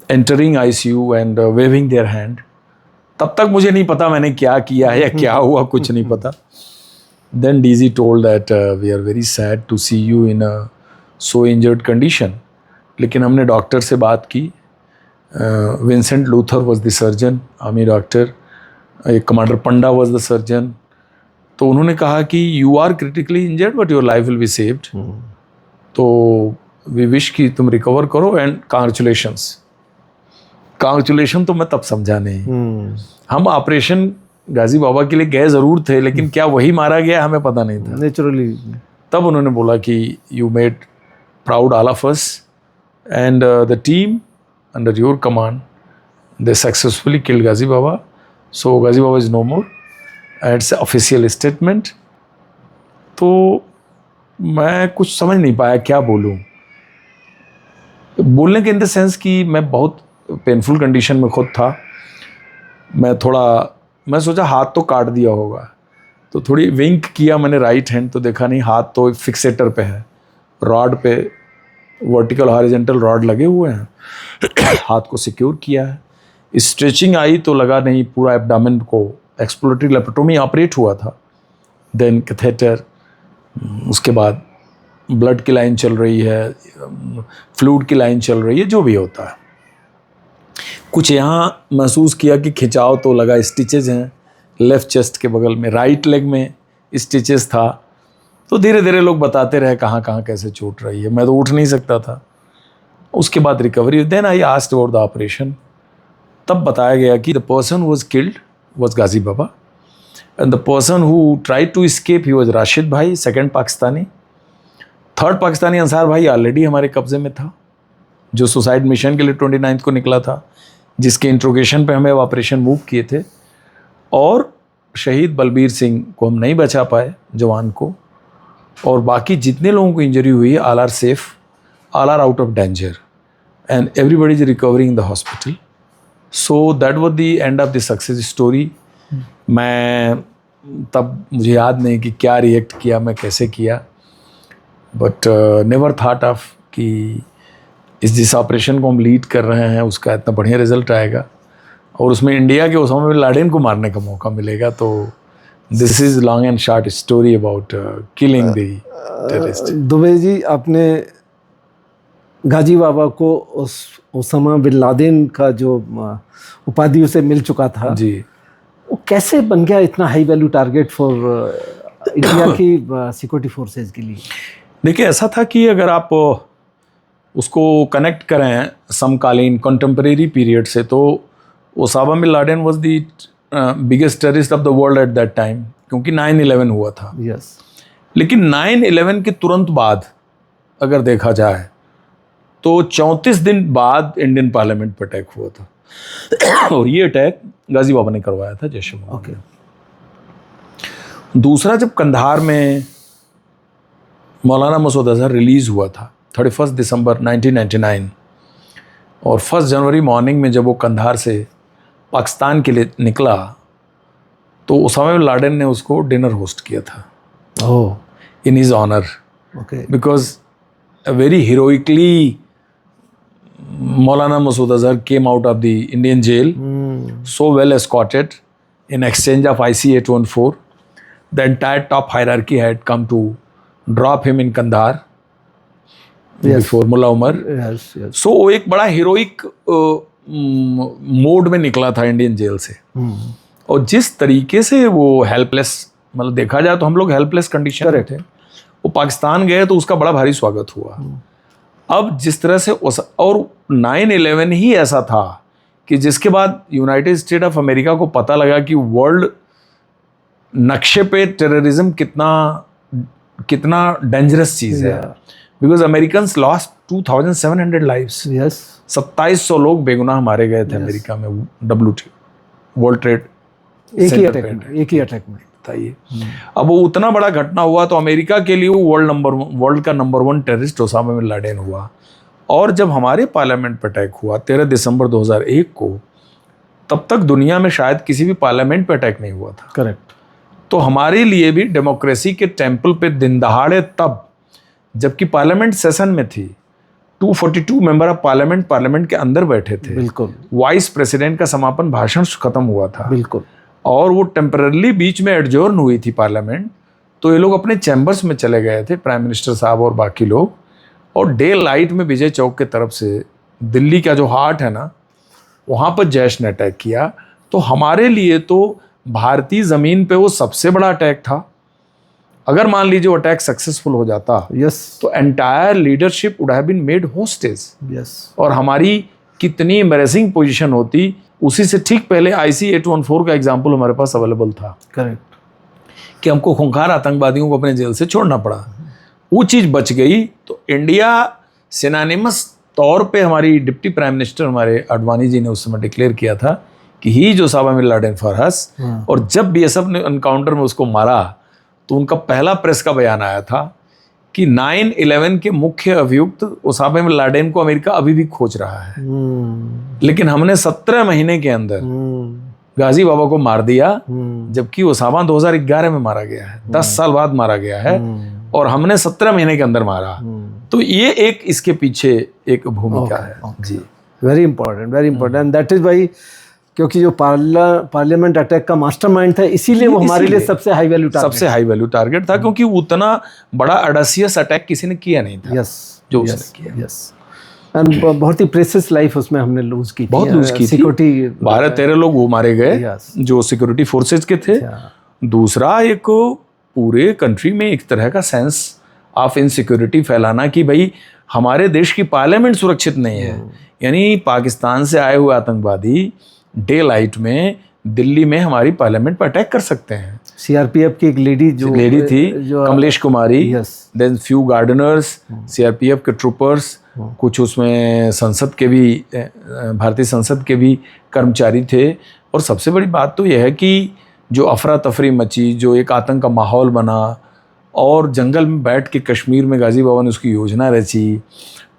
[SPEAKER 1] entering ICU and waving their hand। तब तक मुझे नहीं पता मैंने क्या किया है या क्या हुआ, कुछ नहीं पता। Then DG told that we are very sad to see you in a so injured condition। लेकिन हमने डॉक्टर से बात की, Vincent Luther was the surgeon, army doctor, commander Panda was the surgeon। तो उन्होंने कहा कि you are critically injured but your life will be saved। तो we wish कि तुम रिकवर करो and congratulations। कांग्रेचुलेशन तो मैं तब समझा नहीं। हम ऑपरेशन गाजी बाबा के लिए गए जरूर थे, लेकिन क्या वही मारा गया हमें पता नहीं था
[SPEAKER 2] नेचुरली।
[SPEAKER 1] तब उन्होंने बोला कि you made proud all of us and the team under your command they successfully killed Ghazi Baba. So Ghazi Baba is no more, it's official statement. तो मैं कुछ समझ नहीं पाया क्या बोलूँ। बोलने के इन द सेंस कि मैं बहुत पेनफुल कंडीशन में खुद था। मैं सोचा हाथ तो काट दिया होगा, तो थोड़ी विंक किया मैंने राइट हैंड, तो देखा नहीं, हाथ तो फिक्सेटर पे है, रॉड पे वर्टिकल हॉरिजॉन्टल रॉड लगे हुए हैं। हाथ को सिक्योर किया है। स्ट्रेचिंग आई तो लगा नहीं, पूरा एब्डामेन को एक्सप्लोरेटरी लेपेटोमी ऑपरेट हुआ था। देन कैथेटर, उसके बाद ब्लड की लाइन चल रही है, फ्लूइड की लाइन चल रही है, जो भी होता है। कुछ यहाँ महसूस किया कि खिंचाव तो लगा, स्टिचेज हैं लेफ़्ट चेस्ट के बगल में, राइट लेग में स्टिचेस था। तो धीरे धीरे लोग बताते रहे कहाँ कहाँ कैसे चोट रही है। मैं तो उठ नहीं सकता था। उसके बाद recovery. Then I asked about the operation. तब बताया गया कि the person who was killed was Ghazi Baba and the person who tried to escape he was Rashid bhai, second Pakistani. Third Pakistani Ansar bhai already हमारे कब्जे में था, जो सुसाइड मिशन के लिए 29 को निकला था, जिसके इंट्रोगेशन पे हमें ऑपरेशन मूव किए थे। और शहीद बलबीर सिंह को हम नहीं बचा पाए, जवान को, और बाकी जितने लोगों को इंजरी हुई है all are safe, all are out of danger and everybody is recovering in the hospital. So that was the end of the success story. मैं तब मुझे याद नहीं कि क्या रिएक्ट किया, मैं कैसे किया, बट नेवर थॉट ऑफ कि जिस ऑपरेशन को हम लीड कर रहे हैं उसका इतना बढ़िया रिजल्ट आएगा। और उसमें इंडिया के ओसामा बिन लादेन को मारने का मौका मिलेगा। तो this is long and short story about killing the terrorist.
[SPEAKER 2] Dubey ji, आपने गाजी बाबा को उस ओसामा बिन लादेन का जो उपाधि उसे मिल चुका था
[SPEAKER 1] जी,
[SPEAKER 2] वो कैसे बन गया इतना high value target for India की सिक्योरिटी फोर्सेज के लिए?
[SPEAKER 1] देखिए ऐसा था कि अगर आप उसको कनेक्ट करें समकालीन कंटेम्परेरी पीरियड से, तो Osama bin Laden was the biggest terrorist of the world at that time, क्योंकि 9/11 हुआ था।
[SPEAKER 2] यस।
[SPEAKER 1] लेकिन 9/11 के तुरंत बाद अगर देखा जाए तो 34 दिन बाद इंडियन पार्लियामेंट पर अटैक हुआ था और ये अटैक गाजी बाबा ने करवाया था, जैश ए मोहम्मद। दूसरा, जब कंधार में मौलाना मसूद अजहर रिलीज़ हुआ था 31 दिसंबर 1999, और 1 जनवरी मॉर्निंग में जब वो कंधार से पाकिस्तान के लिए निकला, तो ओसामा बिन लादेन ने उसको डिनर होस्ट किया था in his honour, because very heroically Maulana Masood Azhar came out of the Indian jail, so well escorted in exchange of IC-814. The entire top hierarchy had come to drop him in Kandahar before Mullah Umar. So वो एक बड़ा heroic mode में निकला था Indian jail से। और जिस तरीके से वो हेल्पलेस, मतलब देखा जाए तो हम लोग हेल्पलेस कंडीशन में थे, वो पाकिस्तान गए तो उसका बड़ा भारी स्वागत हुआ। अब जिस तरह से और 9/11 ही ऐसा था कि जिसके बाद यूनाइटेड स्टेट ऑफ अमेरिका को पता लगा कि वर्ल्ड नक्शे पे टेररिज्म कितना डेंजरस चीज़ है, बिकॉज अमेरिकन्स लॉस्ट 2700 लाइव्स। 2700 लोग बेगुनाह मारे गए थे अमेरिका में WTO वर्ल्ड ट्रेड
[SPEAKER 2] एक ही अटैक में
[SPEAKER 1] बताइए। अब वो उतना बड़ा घटना हुआ तो अमेरिका के लिए वो वर्ल्ड का number 1 terrorist Osama bin Laden हुआ। और जब हमारे पार्लियामेंट पर अटैक हुआ 13 दिसंबर 2001 को, तब तक दुनिया में शायद किसी भी पार्लियामेंट पर अटैक नहीं हुआ था।
[SPEAKER 2] करेक्ट।
[SPEAKER 1] तो हमारे लिए भी डेमोक्रेसी के टेम्पल पे दिन दहाड़े, तब जबकि पार्लियामेंट सेशन में थी, 242 मेंबर ऑफ पार्लियामेंट के अंदर बैठे थे।
[SPEAKER 2] बिल्कुल।
[SPEAKER 1] वाइस प्रेसिडेंट का समापन भाषण खत्म हुआ था।
[SPEAKER 2] बिल्कुल।
[SPEAKER 1] और वो टेम्पररी बीच में एडजोर्न हुई थी पार्लियामेंट, तो ये लोग अपने चैम्बर्स में चले गए थे, प्राइम मिनिस्टर साहब और बाकी लोग। और डे लाइट में विजय चौक के तरफ से दिल्ली का जो हार्ट है ना, वहाँ पर जैश ने अटैक किया। तो हमारे लिए तो भारतीय ज़मीन पे वो सबसे बड़ा अटैक था। अगर मान लीजिए वो अटैक सक्सेसफुल हो जाता, तो entire leadership would have been made hostage. और हमारी कितनी एम्बैरेसिंग पोजीशन होती। उसी से ठीक पहले IC-814 का एग्जाम्पल हमारे पास अवेलेबल था।
[SPEAKER 2] करेक्ट।
[SPEAKER 1] कि हमको खूंखार आतंकवादियों को अपने जेल से छोड़ना पड़ा, वो चीज़ बच गई। तो इंडिया सिनानिमस तौर पे हमारी डिप्टी प्राइम मिनिस्टर हमारे आडवाणी जी ने उस समय डिक्लेयर किया था कि ही जो Osama bin Laden for us. और जब BSF ने एनकाउंटर में उसको मारा, तो उनका पहला प्रेस का बयान आया था कि 9/11 के मुख्य अभियुक्त ओसामा बिन लादेन को अमेरिका अभी भी खोज रहा है। लेकिन हमने 17 महीने के अंदर गाजी बाबा को मार दिया, जबकि ओसामा 2011 में मारा गया है, 10 साल बाद मारा गया है, और हमने 17 महीने के अंदर मारा। तो ये एक इसके पीछे एक भूमिका है। जी,
[SPEAKER 2] very important. That is why, क्योंकि जो पार्लियामेंट अटैक का मास्टरमाइंड था, इसीलिए वो हमारे लिए सबसे हाई वैल्यू टारगेट
[SPEAKER 1] था, क्योंकि उतना बड़ा अडासियस अटैक किसी ने किया नहीं था जो उसने किया।
[SPEAKER 2] एंड बहुत ही प्रेशियस लाइफ उसमें हमने लूज की
[SPEAKER 1] थी।
[SPEAKER 2] सिक्योरिटी
[SPEAKER 1] 12-13 लोग वो मारे गए जो सिक्योरिटी फोर्सेज के थे। दूसरा, एक पूरे कंट्री में एक तरह का सेंस ऑफ इनसिक्योरिटी फैलाना कि भाई हमारे देश की पार्लियामेंट सुरक्षित नहीं है। यानी पाकिस्तान से आए हुए आतंकवादी डे लाइट में दिल्ली में हमारी पार्लियामेंट पर अटैक कर सकते हैं।
[SPEAKER 2] CRPF की एक लेडी
[SPEAKER 1] थी Kamlesh Kumari, then few Gardner's, CRPF के ट्रूपर्स, कुछ उसमें संसद के भी, भारतीय संसद के भी कर्मचारी थे। और सबसे बड़ी बात तो यह है कि जो अफरा तफरी मची, जो एक आतंक का माहौल बना, और जंगल में बैठ के कश्मीर में गाजी बाबा ने उसकी योजना रची,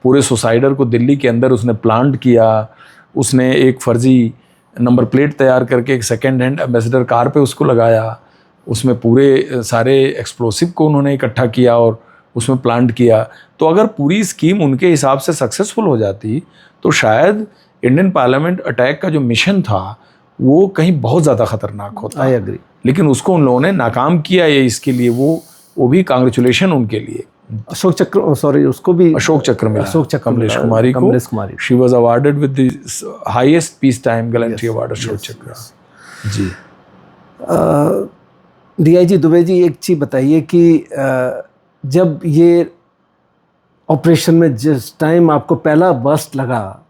[SPEAKER 1] पूरे सुसाइडर को दिल्ली के अंदर उसने प्लांट किया। उसने एक फर्जी नंबर प्लेट तैयार करके एक सेकेंड हैंड एम्बेसडर कार पे उसको लगाया, उसमें पूरे सारे एक्सप्लोसिव को उन्होंने इकट्ठा किया और उसमें प्लांट किया। तो अगर पूरी स्कीम उनके हिसाब से सक्सेसफुल हो जाती, तो शायद इंडियन पार्लियामेंट अटैक का जो मिशन था वो कहीं बहुत ज़्यादा खतरनाक होता
[SPEAKER 2] आई
[SPEAKER 1] है।
[SPEAKER 2] एग्री।
[SPEAKER 1] लेकिन उसको उन लोगों ने नाकाम किया, ये इसके लिए वो भी कांग्रेचुलेशन उनके लिए।
[SPEAKER 2] अशोक चक्र, सॉरी, उसको भी
[SPEAKER 1] अशोक चक्र मिला
[SPEAKER 2] अशोक चक्र
[SPEAKER 1] कमलेश
[SPEAKER 2] मिला,
[SPEAKER 1] कुमारी को।
[SPEAKER 2] Kamlesh Kumari.
[SPEAKER 1] She was awarded with the highest peace time gallantry award, Ashok Chakra. जी।
[SPEAKER 2] डीआईजी दुबे जी, एक चीज़ बताइए कि जब ये ऑपरेशन में जिस टाइम आपको पहला बर्स्ट लगा,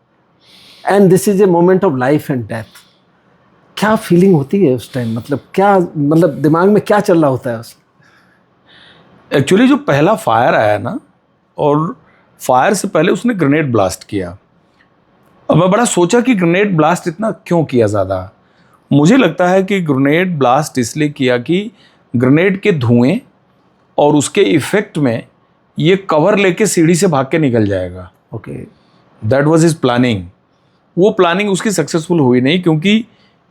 [SPEAKER 2] and this is a moment of life and death, क्या फीलिंग होती है उस टाइम? मतलब क्या, मतलब दिमाग में क्या चल रहा होता है उस?
[SPEAKER 1] एक्चुअली जो पहला फायर आया ना, और फायर से पहले उसने ग्रेनेड ब्लास्ट किया। अब मैं बड़ा सोचा कि ग्रेनेड ब्लास्ट इतना क्यों किया ज़्यादा। मुझे लगता है कि ग्रेनेड ब्लास्ट इसलिए किया कि ग्रेनेड के धुएं और उसके इफेक्ट में ये कवर लेके सीढ़ी से भाग के निकल जाएगा।
[SPEAKER 2] Okay,
[SPEAKER 1] that was his planning. वो प्लानिंग उसकी सक्सेसफुल हुई नहीं, क्योंकि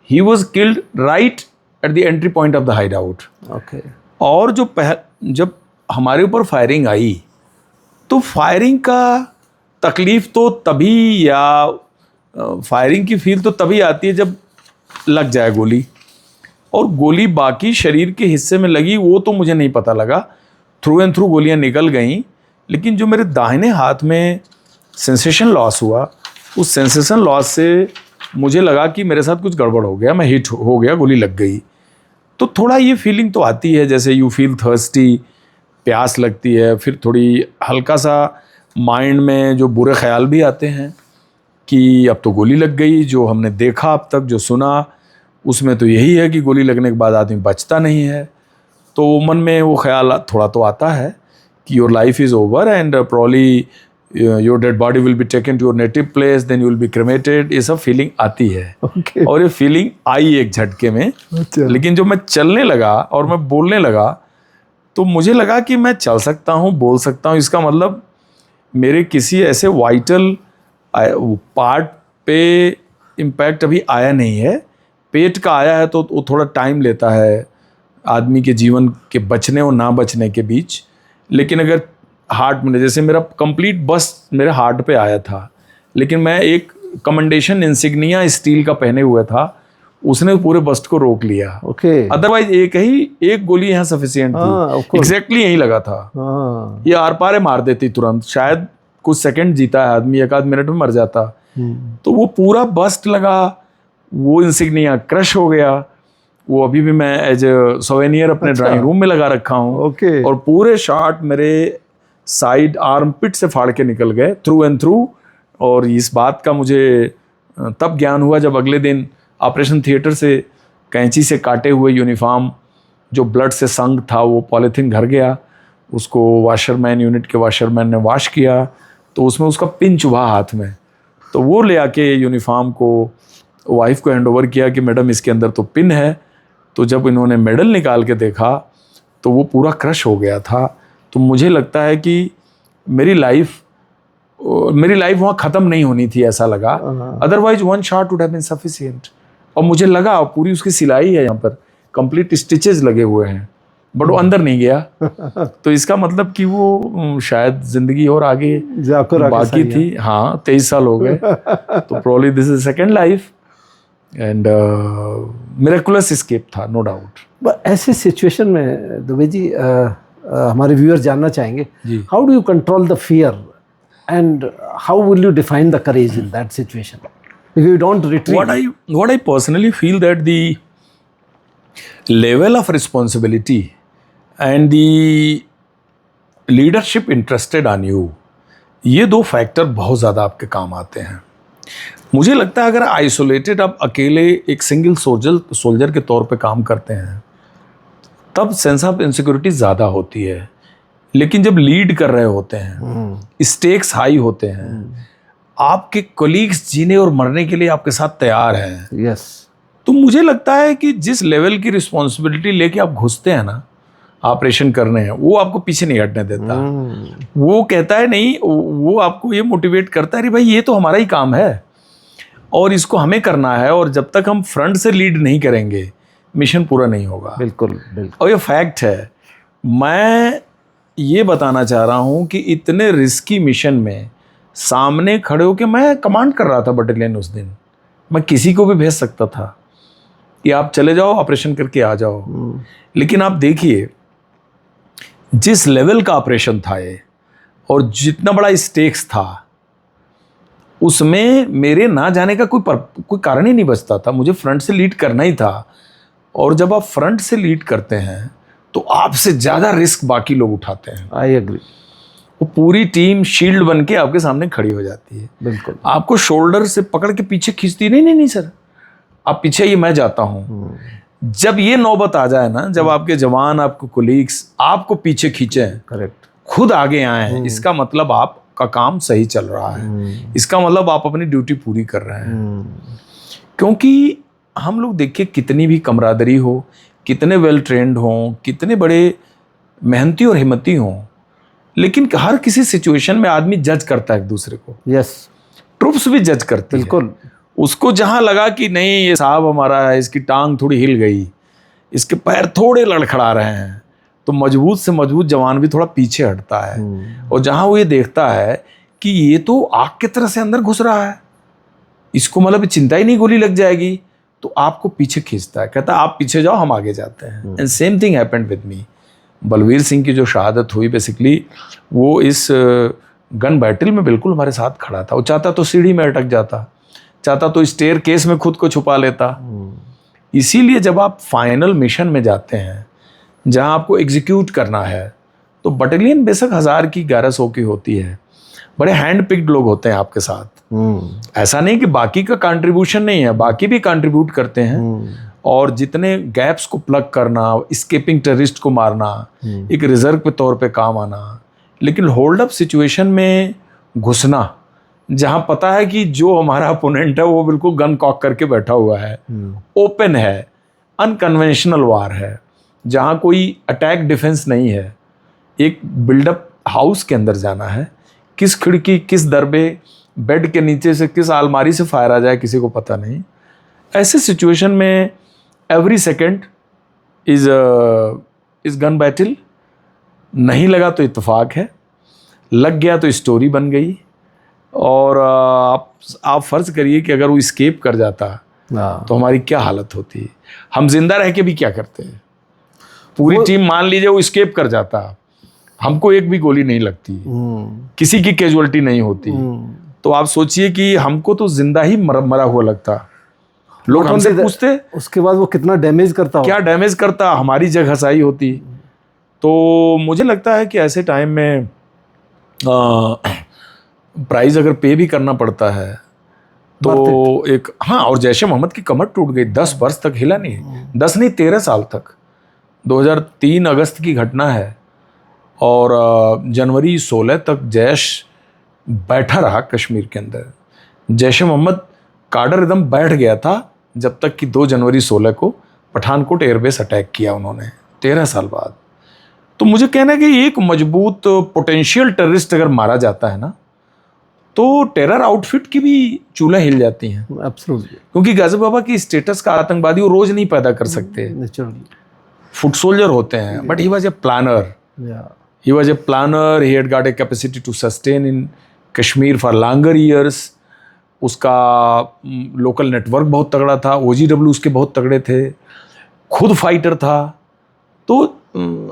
[SPEAKER 1] he was killed right at the entry point of the hide out.
[SPEAKER 2] Okay.
[SPEAKER 1] और जब हमारे ऊपर फायरिंग आई, तो फायरिंग का तकलीफ तो तभी, या फायरिंग की फील तो तभी आती है जब लग जाए गोली। और गोली बाकी शरीर के हिस्से में लगी वो तो मुझे नहीं पता लगा, थ्रू एंड थ्रू गोलियां निकल गईं। लेकिन जो मेरे दाहिने हाथ में सेंसेशन लॉस हुआ, उस सेंसेशन लॉस से मुझे लगा कि मेरे साथ कुछ गड़बड़ हो गया, मैं हिट हो गया, गोली लग गई। तो थोड़ा ये फीलिंग तो आती है, जैसे यू फील थर्स्टी, प्यास लगती है, फिर थोड़ी हल्का सा माइंड में जो बुरे ख्याल भी आते हैं कि अब तो गोली लग गई। जो हमने देखा अब तक, जो सुना, उसमें तो यही है कि गोली लगने के बाद आदमी बचता नहीं है। तो मन में वो ख्याल थोड़ा तो आता है कि your life is over and probably your dead body will be taken to your native place, then you will be cremated. ये सब फीलिंग आती है।
[SPEAKER 2] ओके।
[SPEAKER 1] और ये फीलिंग आई एक झटके में। लेकिन जब मैं चलने लगा और मैं बोलने लगा, तो मुझे लगा कि मैं चल सकता हूँ, बोल सकता हूँ। इसका मतलब मेरे किसी ऐसे वाइटल पार्ट पे इम्पैक्ट अभी आया नहीं है। पेट का आया है तो वो थोड़ा टाइम लेता है आदमी के जीवन के बचने और ना बचने के बीच। लेकिन अगर हार्ट में, जैसे मेरा कंप्लीट बस मेरे हार्ट पे आया था, लेकिन मैं एक कमेंडेशन इंसिग्निया स्टील का पहने हुए था, उसने पूरे बस्ट को रोक लिया।
[SPEAKER 2] ओके।
[SPEAKER 1] अदरवाइज एक गोली यहाँ सफिशिएंट थी। एग्जैक्टली यही लगा था। ये आर पार मार देती तुरंत, शायद कुछ सेकंड जीता है आदमी, एक आध मिनट में मर जाता। तो वो पूरा बस्ट लगा, वो इंसिग्निया क्रश हो गया। वो अभी भी मैं एज ए सोवेनियर अपने ड्राइंग रूम में लगा रखा हूँ।
[SPEAKER 2] ओके।
[SPEAKER 1] और पूरे शॉट मेरे साइड आर्म पिट से फाड़ के निकल गए, थ्रू एंड थ्रू। और इस बात का मुझे तब ज्ञान हुआ जब अगले दिन ऑपरेशन थिएटर से कैंची से काटे हुए यूनिफॉर्म जो ब्लड से संग था, वो पॉलीथीन घर गया। उसको वाशरमैन, यूनिट के वाशरमैन ने वॉश किया, तो उसमें उसका पिन चुभा हाथ में। तो वो ले आके यूनिफॉर्म को वाइफ को हैंड ओवर किया कि मैडम इसके अंदर तो पिन है। तो जब इन्होंने मेडल निकाल के देखा तो वो पूरा क्रश हो गया था। तो मुझे लगता है कि मेरी लाइफ वहाँ ख़त्म नहीं होनी थी, ऐसा लगा। Otherwise one shot would have been sufficient. और मुझे लगा पूरी उसकी सिलाई है, यहाँ पर कंप्लीट स्टिचेस लगे हुए हैं, बट वो अंदर नहीं गया। तो इसका मतलब कि वो शायद जिंदगी और आगे बाकी थी। हाँ, 23 साल हो गए। तो probably this is second life and miraculous escape था, नो डाउट।
[SPEAKER 2] ऐसे सिचुएशन में दुबे जी, हमारे व्यूअर्स जानना चाहेंगे, how do you control the fear and how will you define the courage in that situation? Because you don't retreat.
[SPEAKER 1] What I personally feel that the level of responsibility and the leadership interested on you, ये दो factor बहुत ज़्यादा आपके काम आते हैं। मुझे लगता है अगर आइसोलेटेड आप अकेले एक सिंगल सोल्जर के तौर पे काम करते हैं, तब सेंस ऑफ इनसिक्योरिटी ज़्यादा होती है। लेकिन जब लीड कर रहे होते हैं, स्टेक्स हाई होते हैं, आपके कोलीग्स जीने और मरने के लिए आपके साथ तैयार हैं।
[SPEAKER 2] यस।
[SPEAKER 1] तो मुझे लगता है कि जिस लेवल की रिस्पॉन्सिबिलिटी लेके आप घुसते हैं ना, ऑपरेशन करने हैं, वो आपको पीछे नहीं हटने देता। वो कहता है नहीं, वो आपको ये मोटिवेट करता है, अरे भाई ये तो हमारा ही काम है और इसको हमें करना है, और जब तक हम फ्रंट से लीड नहीं करेंगे मिशन पूरा नहीं होगा।
[SPEAKER 2] बिल्कुल बिल्कुल।
[SPEAKER 1] और ये फैक्ट है। मैं ये बताना चाह रहा हूँ कि इतने रिस्की मिशन में सामने खड़े होकर मैं कमांड कर रहा था बटालियन। उस दिन मैं किसी को भी भेज सकता था, कि आप चले जाओ, ऑपरेशन करके आ जाओ। लेकिन आप देखिए जिस लेवल का ऑपरेशन था ये और जितना बड़ा स्टेक्स था, उसमें मेरे ना जाने का कोई कारण ही नहीं बचता था। मुझे फ्रंट से लीड करना ही था, और जब आप फ्रंट से लीड करते हैं तो आपसे ज़्यादा रिस्क बाकी लोग उठाते हैं।
[SPEAKER 2] I agree.
[SPEAKER 1] वो पूरी टीम शील्ड बन के आपके सामने खड़ी हो जाती है।
[SPEAKER 2] बिल्कुल।
[SPEAKER 1] आपको शोल्डर से पकड़ के पीछे खींचती, नहीं नहीं नहीं सर आप पीछे, ये मैं जाता हूँ। जब ये नौबत आ जाए ना, जब आपके जवान, आपके कोलीग्स आपको पीछे खींचे,
[SPEAKER 2] करेक्ट,
[SPEAKER 1] खुद आगे आए हैं, इसका मतलब आपका काम सही चल रहा है, इसका मतलब आप अपनी ड्यूटी पूरी कर रहे हैं। क्योंकि हम लोग देखिए कितनी भी कमरादरी हो, कितने वेल ट्रेंड हों, कितने बड़े मेहनती और हिम्मती हों, लेकिन हर किसी सिचुएशन में आदमी जज करता है एक दूसरे को।
[SPEAKER 2] यस,
[SPEAKER 1] ट्रुप्स भी जज करती है।
[SPEAKER 2] बिल्कुल।
[SPEAKER 1] उसको जहां लगा कि नहीं ये साहब हमारा है, इसकी टांग थोड़ी हिल गई, इसके पैर थोड़े लड़खड़ा रहे हैं, तो मजबूत से मजबूत जवान भी थोड़ा पीछे हटता है। और जहां वो ये देखता है कि ये तो आग की तरह से अंदर घुस रहा है, इसको मतलब चिंता ही नहीं, गोली लग जाएगी, तो आपको पीछे खींचता है, कहता है आप पीछे जाओ, हम आगे जाते हैं। And same thing happened with me. Balvir Singh की जो शहादत हुई, बेसिकली वो इस गन बैटल में बिल्कुल हमारे साथ खड़ा था। वो चाहता तो सीढ़ी में अटक जाता, चाहता तो स्टेयर केस में खुद को छुपा लेता। इसीलिए जब आप फाइनल मिशन में जाते हैं जहां आपको एग्जीक्यूट करना है, तो बटालियन बेशक 1000 की 1100 की होती है, बड़े हैंड पिक्ड लोग होते हैं आपके साथ। ऐसा नहीं कि बाकी का कंट्रीब्यूशन नहीं है, बाकी भी कंट्रीब्यूट करते हैं। और जितने गैप्स को प्लग करना, स्केपिंग टेररिस्ट को मारना, एक रिजर्व के तौर पे काम आना, लेकिन होल्ड अप सिचुएशन में घुसना जहां पता है कि जो हमारा अपोनेंट है वो बिल्कुल गन कॉक करके बैठा हुआ है, ओपन है, अनकन्वेंशनल वार है, जहां कोई अटैक डिफेंस नहीं है, एक बिल्डअप हाउस के अंदर जाना है, किस खिड़की, किस दरबे, बेड के नीचे से किस अलमारी से फायर आ जाए किसी को पता नहीं। ऐसे सिचुएशन में every second is gun battle. नहीं लगा तो इत्तेफाक है, लग गया तो स्टोरी बन गई। और आप फर्ज करिए कि अगर वो स्केप कर जाता तो हमारी क्या हालत होती। हम जिंदा रह के भी क्या करते हैं, पूरी टीम मान लीजिए वो स्केप कर जाता, हमको एक भी गोली नहीं लगती, किसी की कैजुअलिटी नहीं होती, तो आप सोचिए कि हमको तो जिंदा ही मरा हुआ लगता। लोग हमसे पूछते
[SPEAKER 2] उसके बाद वो कितना डैमेज करता,
[SPEAKER 1] क्या डैमेज करता, हमारी जगह हसाई होती। तो मुझे लगता है कि ऐसे टाइम में प्राइस अगर पे भी करना पड़ता है तो एक, हाँ, और जैश ए मोहम्मद की कमर टूट गई, 10 वर्ष तक हिला नहीं, 10 नहीं 13 साल तक। 2003 अगस्त की घटना है, और जनवरी 16 तक जैश बैठा रहा कश्मीर के अंदर। जैश ए मोहम्मद काडर एकदम बैठ गया था जब तक कि 2 जनवरी 16 को पठानकोट एयरबेस अटैक किया उन्होंने, 13 साल बाद। तो मुझे कहना है कि एक मजबूत पोटेंशियल टेररिस्ट अगर मारा जाता है ना, तो टेरर आउटफिट की भी चूल्हा हिल जाती हैं।
[SPEAKER 2] एब्सोल्युटली।
[SPEAKER 1] क्योंकि गाजी बाबा की स्टेटस का आतंकवादी वो रोज नहीं पैदा कर सकते, फुट सोल्जर होते हैं, but he was a planner. He was a planner, he had got a capacity to sustain in Kashmir for longer years. उसका लोकल नेटवर्क बहुत तगड़ा था, OGW उसके बहुत तगड़े थे, खुद फाइटर था। तो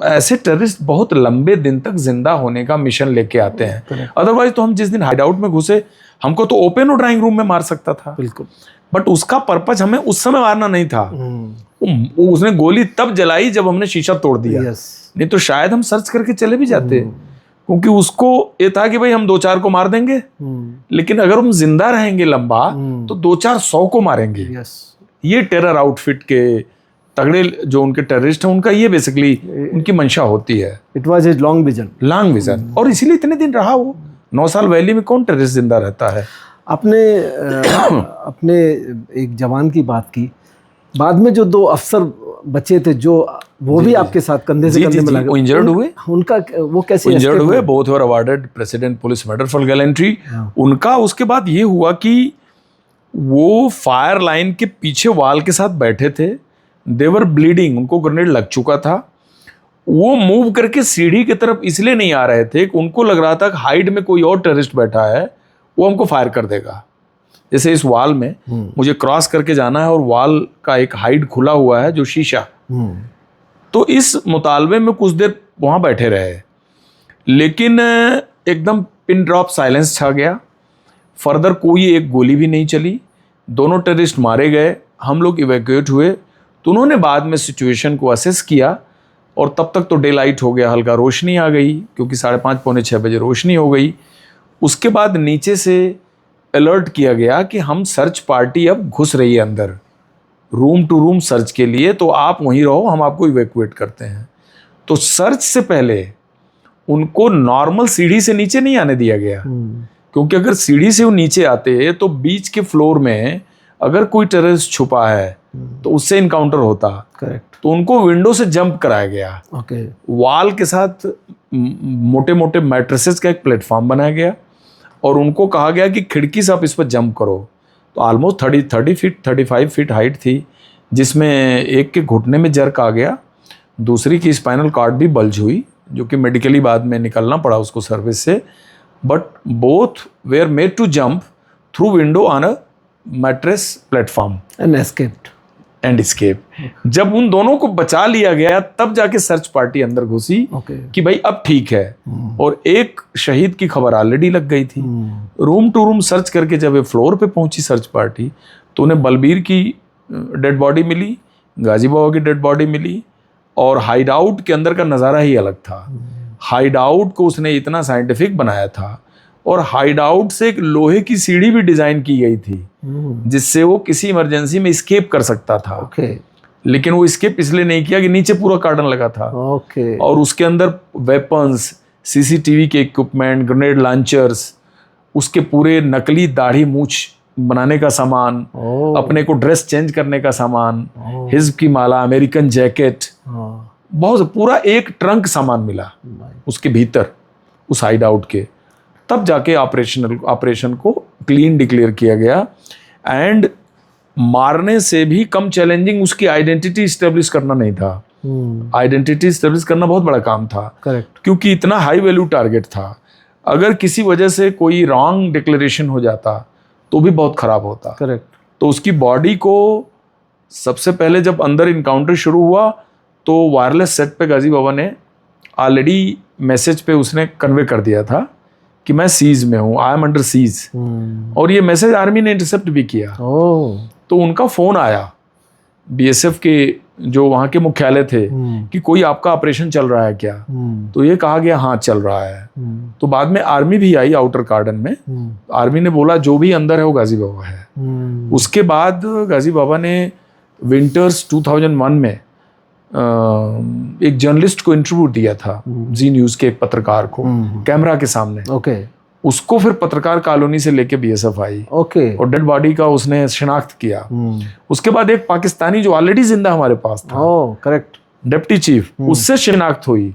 [SPEAKER 1] ऐसे टेररिस्ट बहुत लंबे दिन तक जिंदा होने का मिशन लेके आते हैं। अदरवाइज तो हम जिस दिन हाइड आउट में घुसे, हमको तो ओपन और ड्राइंग रूम में मार सकता था,
[SPEAKER 2] बिल्कुल,
[SPEAKER 1] बट उसका पर्पज हमें उस समय मारना नहीं था। उसने गोली तब जलाई जब हमने शीशा तोड़ दिया, नहीं तो शायद हम सर्च करके चले भी जाते, क्योंकि उसको ये था कि भाई हम 2-4 को मार देंगे, लेकिन अगर हम जिंदा रहेंगे लंबा तो 200-400 को मारेंगे। ये टेरर आउटफिट के तगड़े जो उनके टेररिस्ट हैं, उनका ये बेसिकली उनकी मंशा होती है।
[SPEAKER 2] It was a long vision,
[SPEAKER 1] और इसीलिए इतने दिन रहा वो। 9 साल वैली में कौन टेररिस्ट जिंदा रहता है।
[SPEAKER 2] अपने एक जवान की बात की, बाद में जो 2 अफसर बचे थे, जो वो भी आपके साथ कंधे से कंधे मिला,
[SPEAKER 1] वो इंजर्ड हुए,
[SPEAKER 2] उनका वो कैसे
[SPEAKER 1] इंजर्ड हुए? Both were awarded president police medal for gallantry. उनका उसके बाद ये हुआ कि वो फायर लाइन के पीछे वाल के साथ बैठे थे, दे वर ब्लीडिंग, उनको ग्रेनेड लग चुका था। वो मूव करके सीढ़ी की तरफ इसलिए नहीं आ रहे थे कि उनको लग रहा था कि हाइड में कोई और टेररिस्ट बैठा है, वो हमको फायर कर देगा। जैसे इस वॉल में मुझे क्रॉस करके जाना है और वॉल का एक हाइड खुला हुआ है जो शीशा, तो इस मुतालबे में कुछ देर वहाँ बैठे रहे, लेकिन एकदम पिन ड्रॉप साइलेंस छा गया। फर्दर कोई एक गोली भी नहीं चली, दोनों टेररिस्ट मारे गए, हम लोग इवैक्यूएट हुए। तो उन्होंने बाद में सिचुएशन को असेस किया और तब तक तो डे लाइट हो गया, हल्का रोशनी आ गई, क्योंकि 5:30 पौने 6 बजे रोशनी हो गई। उसके बाद नीचे से अलर्ट किया गया कि हम सर्च पार्टी अब घुस रही है अंदर, रूम टू रूम सर्च के लिए, तो आप वहीं रहो, हम आपको इवैक्यूएट करते हैं। तो सर्च से पहले उनको नॉर्मल सीढ़ी से नीचे नहीं आने दिया गया, क्योंकि अगर सीढ़ी से वो नीचे आते तो बीच के फ्लोर में अगर कोई टेररिस्ट छुपा है तो उससे इनकाउंटर होता।
[SPEAKER 2] करेक्ट।
[SPEAKER 1] तो उनको विंडो से जंप कराया गया।
[SPEAKER 2] ओके।
[SPEAKER 1] वॉल के साथ मोटे मोटे मैट्रेसेस का एक प्लेटफॉर्म बनाया गया और उनको कहा गया कि खिड़की से आप इस पर जंप करो। तो ऑलमोस्ट 30 फीट 35 फीट हाइट थी, जिसमें एक के घुटने में जर्क आ गया, दूसरी की स्पाइनल कॉर्ड भी बल्ज हुई, जो कि मेडिकली बाद में निकलना पड़ा उसको सर्विस से। But both were made to jump through window on a mattress platform and escape. जब उन दोनों को बचा लिया गया तब जाके सर्च पार्टी अंदर घुसी कि भाई अब ठीक है। और एक शहीद की खबर ऑलरेडी लग गई थी। रूम टू रूम सर्च करके जब ये फ्लोर पे पहुंची सर्च पार्टी, तो उन्हें बलबीर की डेड बॉडी मिली, गाजी बाबा की डेड बॉडी मिली, और हाइड आउट के अंदर का नज़ारा ही अलग था। हाइड आउट को उसने इतना साइंटिफिक बनाया था, और हाइड आउट से एक लोहे की सीढ़ी भी डिजाइन की गई थी जिससे वो किसी इमरजेंसी में एस्केप कर सकता था। लेकिन वो एस्केप इसलिए नहीं किया कि नीचे पूरा कार्डन लगा था। और उसके अंदर वेपन्स, सीसीटीवी के इक्विपमेंट, ग्रेनेड लॉन्चर्स, उसके पूरे नकली दाढ़ी मूछ बनाने का सामान, अपने को ड्रेस चेंज करने का सामान, हिज्ब की माला, अमेरिकन जैकेट, बहुत पूरा एक ट्रंक सामान मिला उसके भीतर उस हाइड आउट के। तब जाके ऑपरेशन को क्लीन डिक्लेयर किया गया। एंड मारने से भी कम चैलेंजिंग उसकी आइडेंटिटी स्टेब्लिश करना नहीं था। आइडेंटिटी स्टेब्लिश करना बहुत बड़ा काम था।
[SPEAKER 2] करेक्ट।
[SPEAKER 1] क्योंकि इतना हाई वैल्यू टारगेट था, अगर किसी वजह से कोई रॉन्ग डिक्लेरेशन हो जाता तो भी बहुत खराब होता।
[SPEAKER 2] करेक्ट।
[SPEAKER 1] तो उसकी बॉडी को सबसे पहले जब अंदर इनकाउंटर शुरू हुआ तो वायरलेस सेट पे गाजी बाबा ने ऑलरेडी मैसेज पे उसने कन्वे कर दिया था कि मैं सीज में हूँ, आई एम अंडर सीज। और ये मैसेज आर्मी ने इंटरसेप्ट भी किया। तो उनका फोन आया बीएसएफ के जो वहाँ के मुख्यालय थे कि कोई आपका ऑपरेशन चल रहा है क्या। तो ये कहा गया हाँ चल रहा है। तो बाद में आर्मी भी आई आउटर गार्डन में। आर्मी ने बोला जो भी अंदर है वो गाजी बाबा है। उसके बाद गाजी बाबा ने विंटर्स 2001 में एक जर्नलिस्ट को इंटरव्यू दिया था, जी न्यूज के एक पत्रकार को, कैमरा के सामने। उसको फिर पत्रकार कॉलोनी से लेके बीएसएफ आई और डेड बॉडी का उसने शिनाख्त किया। उसके बाद एक पाकिस्तानी जो ऑलरेडी जिंदा हमारे पास था,
[SPEAKER 2] करेक्ट,
[SPEAKER 1] डिप्टी चीफ, उससे शिनाख्त हुई।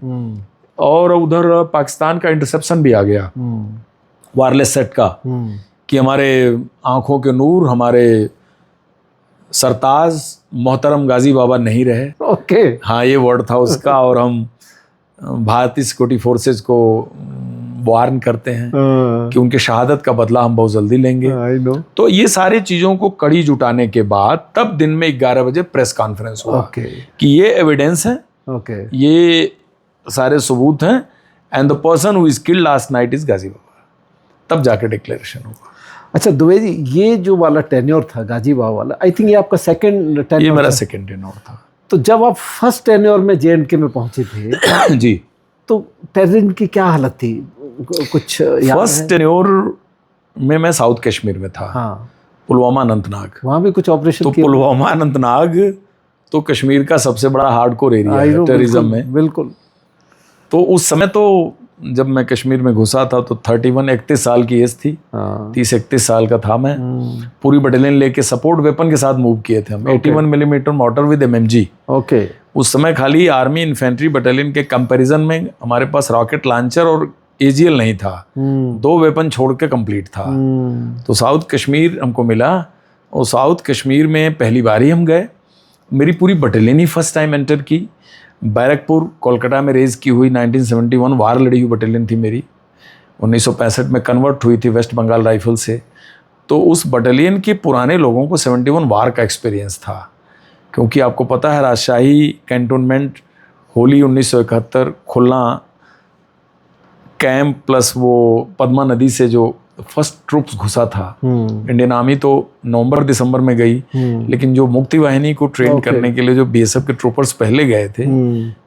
[SPEAKER 1] और उधर पाकिस्तान का इंटरसेप्शन भी आ गया वायरलेस सेट का कि हमारे आंखों के नूर, हमारे सरताज मोहतरम गाजी बाबा नहीं रहे। हाँ, ये वर्ड था उसका। और हम भारतीय सिक्योरिटी फोर्सेज को वार्न करते हैं कि उनके शहादत का बदला हम बहुत जल्दी लेंगे। तो ये सारी चीज़ों को कड़ी जुटाने के बाद तब दिन में 11 बजे प्रेस कॉन्फ्रेंस हुआ कि ये एविडेंस है, ये सारे सबूत हैं, and the person who is killed last night is Ghazi Baba. तब जाके डिक्लेरेशन हुआ।
[SPEAKER 2] अच्छा दुबे जी, ये जो वाला टेन्योर था गाजी बाबा वाला, आई थिंक ये आपका सेकंड टेन्योर?
[SPEAKER 1] ये मेरा सेकंड टेन्योर था।
[SPEAKER 2] तो जब आप फर्स्ट टेन्योर में जेएंडके में पहुंचे थे
[SPEAKER 1] जी,
[SPEAKER 2] तो टेररिज्म की क्या हालत थी, कुछ याद है?
[SPEAKER 1] फर्स्ट टेन्योर में मैं साउथ कश्मीर में था।
[SPEAKER 2] हाँ,
[SPEAKER 1] पुलवामा अनंतनाग।
[SPEAKER 2] वहाँ भी कुछ ऑपरेशन?
[SPEAKER 1] तो पुलवामा अनंतनाग तो कश्मीर का सबसे बड़ा हार्डकोर एरिया है टेररिज्म में।
[SPEAKER 2] बिल्कुल।
[SPEAKER 1] तो उस समय तो जब मैं कश्मीर में घुसा था तो 31 साल की एज थी। 30-31 साल का था मैं। पूरी बटालियन लेके सपोर्ट वेपन के साथ मूव किए थे हम। 81 मिलीमीटर मोटर विद एमएमजी। उस समय खाली आर्मी इन्फेंट्री बटालियन के कंपैरिजन में हमारे पास रॉकेट लॉन्चर और एजीएल नहीं था। 2 वेपन छोड़ के कंप्लीट था। तो साउथ कश्मीर हमको मिला और साउथ कश्मीर में पहली बार ही हम गए। मेरी पूरी बटालियन ही फर्स्ट टाइम एंटर की। बैरकपुर कोलकाता में रेज की हुई 1971 वार लड़ी हुई बटालियन थी मेरी। 1965 में कन्वर्ट हुई थी वेस्ट बंगाल राइफल से। तो उस बटालियन के पुराने लोगों को 71 वार का एक्सपीरियंस था, क्योंकि आपको पता है राजशाही कैंटोनमेंट होली 1971 खुलना कैंप प्लस वो पद्मा नदी से जो फर्स्ट ट्रूप्स घुसा था, इंडियन आर्मी तो नवंबर दिसंबर में गई, लेकिन जो मुक्ति वाहिनी को ट्रेन करने के लिए जो बीएसएफ के ट्रूपर्स पहले गए थे,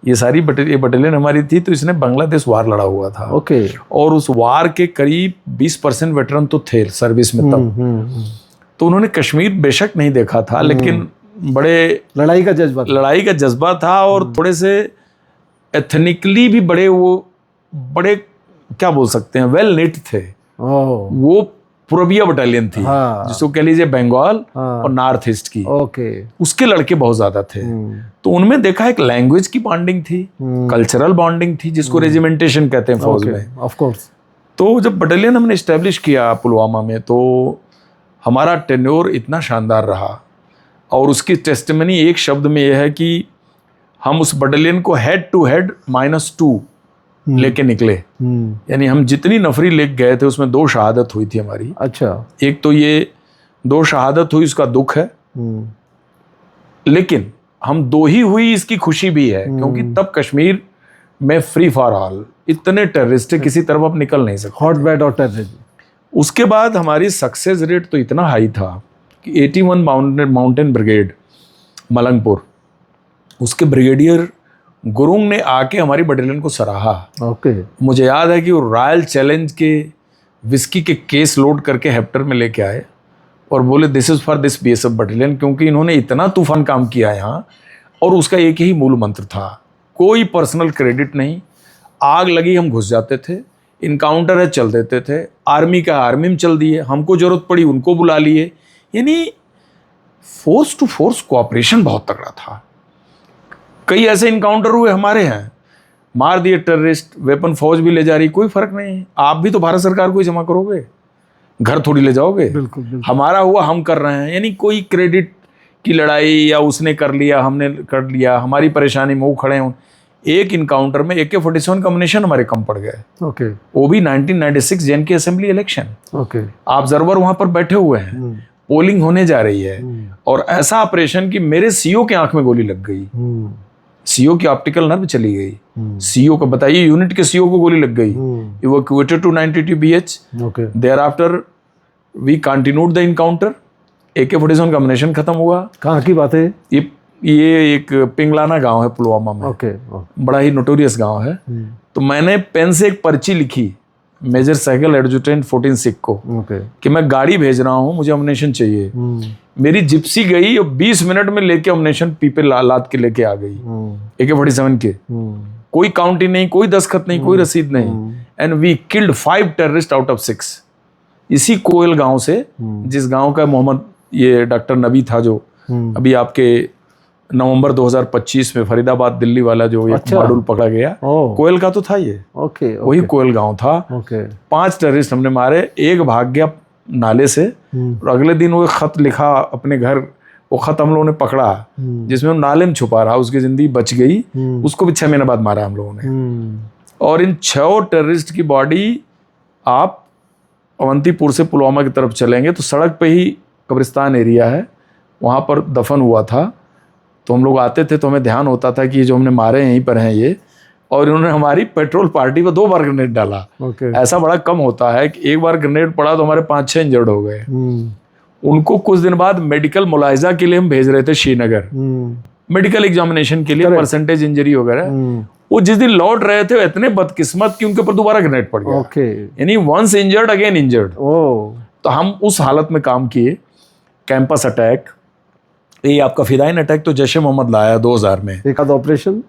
[SPEAKER 1] ये सारी बटालियन हमारी थी। तो इसने बांग्लादेश वार लड़ा हुआ था। और उस वार के करीब 20% वेटरन तो थे सर्विस में तब। तो उन्होंने कश्मीर बेशक नहीं देखा था, लेकिन बड़े
[SPEAKER 2] लड़ाई का जज्बा
[SPEAKER 1] था और थोड़े से एथनिकली भी बड़े क्या बोल सकते हैं, वेल निट थे। वो पूर्वीय बटालियन थी, जिसको कह लीजिए बंगाल और नॉर्थ ईस्ट की। उसके लड़के बहुत ज्यादा थे। तो उनमें देखा एक लैंग्वेज की बॉन्डिंग थी, कल्चरल बॉन्डिंग थी, जिसको रेजिमेंटेशन कहते हैं फौज में।
[SPEAKER 2] Of course.
[SPEAKER 1] तो जब बटालियन हमने एस्टेब्लिश किया पुलवामा में, तो हमारा टेन्योर इतना शानदार रहा। और उसकी टेस्टिमनी एक शब्द में यह है कि हम उस बटालियन को हेड टू हेड -2 लेके निकले। यानी हम जितनी नफरी लेके गए थे उसमें 2 शहादत हुई थी हमारी।
[SPEAKER 2] अच्छा।
[SPEAKER 1] एक तो ये 2 शहादत हुई, उसका दुख है, लेकिन हम 2 ही हुई इसकी खुशी भी है, क्योंकि तब कश्मीर में फ्री फॉर ऑल इतने टेररिस्ट किसी तरफ आप निकल नहीं सकते।
[SPEAKER 2] हॉटबेड और टेररिज्म।
[SPEAKER 1] उसके बाद हमारी सक्सेस रेट तो इतना हाई था कि 81 माउंटेन ब्रिगेड मलंगपुर, उसके ब्रिगेडियर गुरुंग ने आके हमारी बटालियन को सराहा। मुझे याद है कि वो रॉयल चैलेंज के विस्की के केस लोड करके हेप्टर में लेके आए और बोले this is for this BSF battalion, क्योंकि इन्होंने इतना तूफान काम किया यहाँ। और उसका एक ही मूल मंत्र था, कोई पर्सनल क्रेडिट नहीं, आग लगी हम घुस जाते थे, इनकाउंटर है चल देते थे, आर्मी का आर्मी में चल दिए, हमको जरूरत पड़ी उनको बुला लिए। यानी फोर्स टू फोर्स कोऑपरेशन बहुत तगड़ा था। कई ऐसे इनकाउंटर हुए हमारे हैं, मार दिए टेररिस्ट, वेपन फौज भी ले जा रही, कोई फर्क नहीं। आप भी तो भारत सरकार को ही जमा करोगे, घर थोड़ी ले जाओगे। बिल्कुल। हमारा हुआ हम कर रहे हैं। यानी कोई क्रेडिट की लड़ाई या उसने कर लिया हमने कर लिया, हमारी परेशानी में वो खड़े हैं। एक इनकाउंटर में AK-47 का अम्युनिशन हमारे कम पड़ गए। वो भी 1996 JNK असेंबली इलेक्शन। आप ऑब्जर्वर वहां पर बैठे हुए हैं, पोलिंग होने जा रही है, और ऐसा ऑपरेशन कि मेरे सीओ के आंख में गोली लग गई, सीओ की ऑप्टिकल नर्व चली गई। सीओ को बताइए, यूनिट के सीओ को गोली लग गई। Evacuated to 92 BH। Thereafter we continued the encounter. AK-47 का अम्युनिशन खत्म हुआ।
[SPEAKER 2] कहाँ की बात है
[SPEAKER 1] ये एक पिंगलाना गांव है पुलवामा में। बड़ा ही नोटोरियस गांव है। तो मैंने पेन से एक पर्ची लिखी मेजर साइकिल एडजुटेंट 14 सिख को, कि मैं गाड़ी भेज रहा हूँ, मुझे अम्युनिशन चाहिए। मेरी जिप्सी गई और 20 मिनट में लेके अम्युनिशन पीपे लाद के लेके आ गई, AK-47 के। कोई काउंटी नहीं, कोई दस्तखत नहीं, कोई रसीद नहीं। And we killed 5 terrorist out of 6 इसी कोयल गांव से, जिस गांव का मोहम्मद ये डॉक्टर नबी था, जो अभी आपके नवंबर 2025 में फरीदाबाद दिल्ली वाला जो एक मॉड्यूल पकड़ा गया, कोयल का तो था ये। वही कोयल गांव था। 5 टेररिस्ट हमने मारे, एक भाग गया नाले से, और अगले दिन वो खत लिखा अपने घर। वो खत हम लोगों ने पकड़ा, जिसमें वो नाले में छुपा रहा, उसकी जिंदगी बच गई। उसको भी 6 महीने बाद मारा हम लोगों ने। और इन 6 टेररिस्ट की बॉडी आप अवंतीपुर से पुलवामा की तरफ चलेंगे तो सड़क पे ही कब्रिस्तान एरिया है, वहाँ पर दफन हुआ था। तो हम लोग आते थे तो हमें ध्यान होता था कि ये जो हमने मारे हैं यहीं पर हैं ये। और इन्होंने हमारी पेट्रोल पार्टी पर 2 बार ग्रेनेड डाला। ऐसा बड़ा कम होता है कि एक बार ग्रेनेड पड़ा तो हमारे 5-6 इंजर्ड हो गए। उनको कुछ दिन बाद मेडिकल मुलायजा के लिए हम भेज रहे थे श्रीनगर, मेडिकल एग्जामिनेशन के लिए, परसेंटेज इंजरी वगैरह। वो जिस दिन लौट रहे थे इतने बदकिस्मत कि उनके ऊपर दोबारा ग्रेनेड पड़ गया। यानी वंस इंजर्ड अगेन इंजर्ड। तो हम उस हालत में काम किए। कैंपस अटैक, ये आपका फिदाइन अटैक तो जैश ए मोहम्मद लाया 2000 में।
[SPEAKER 2] एक आध ऑपरेशन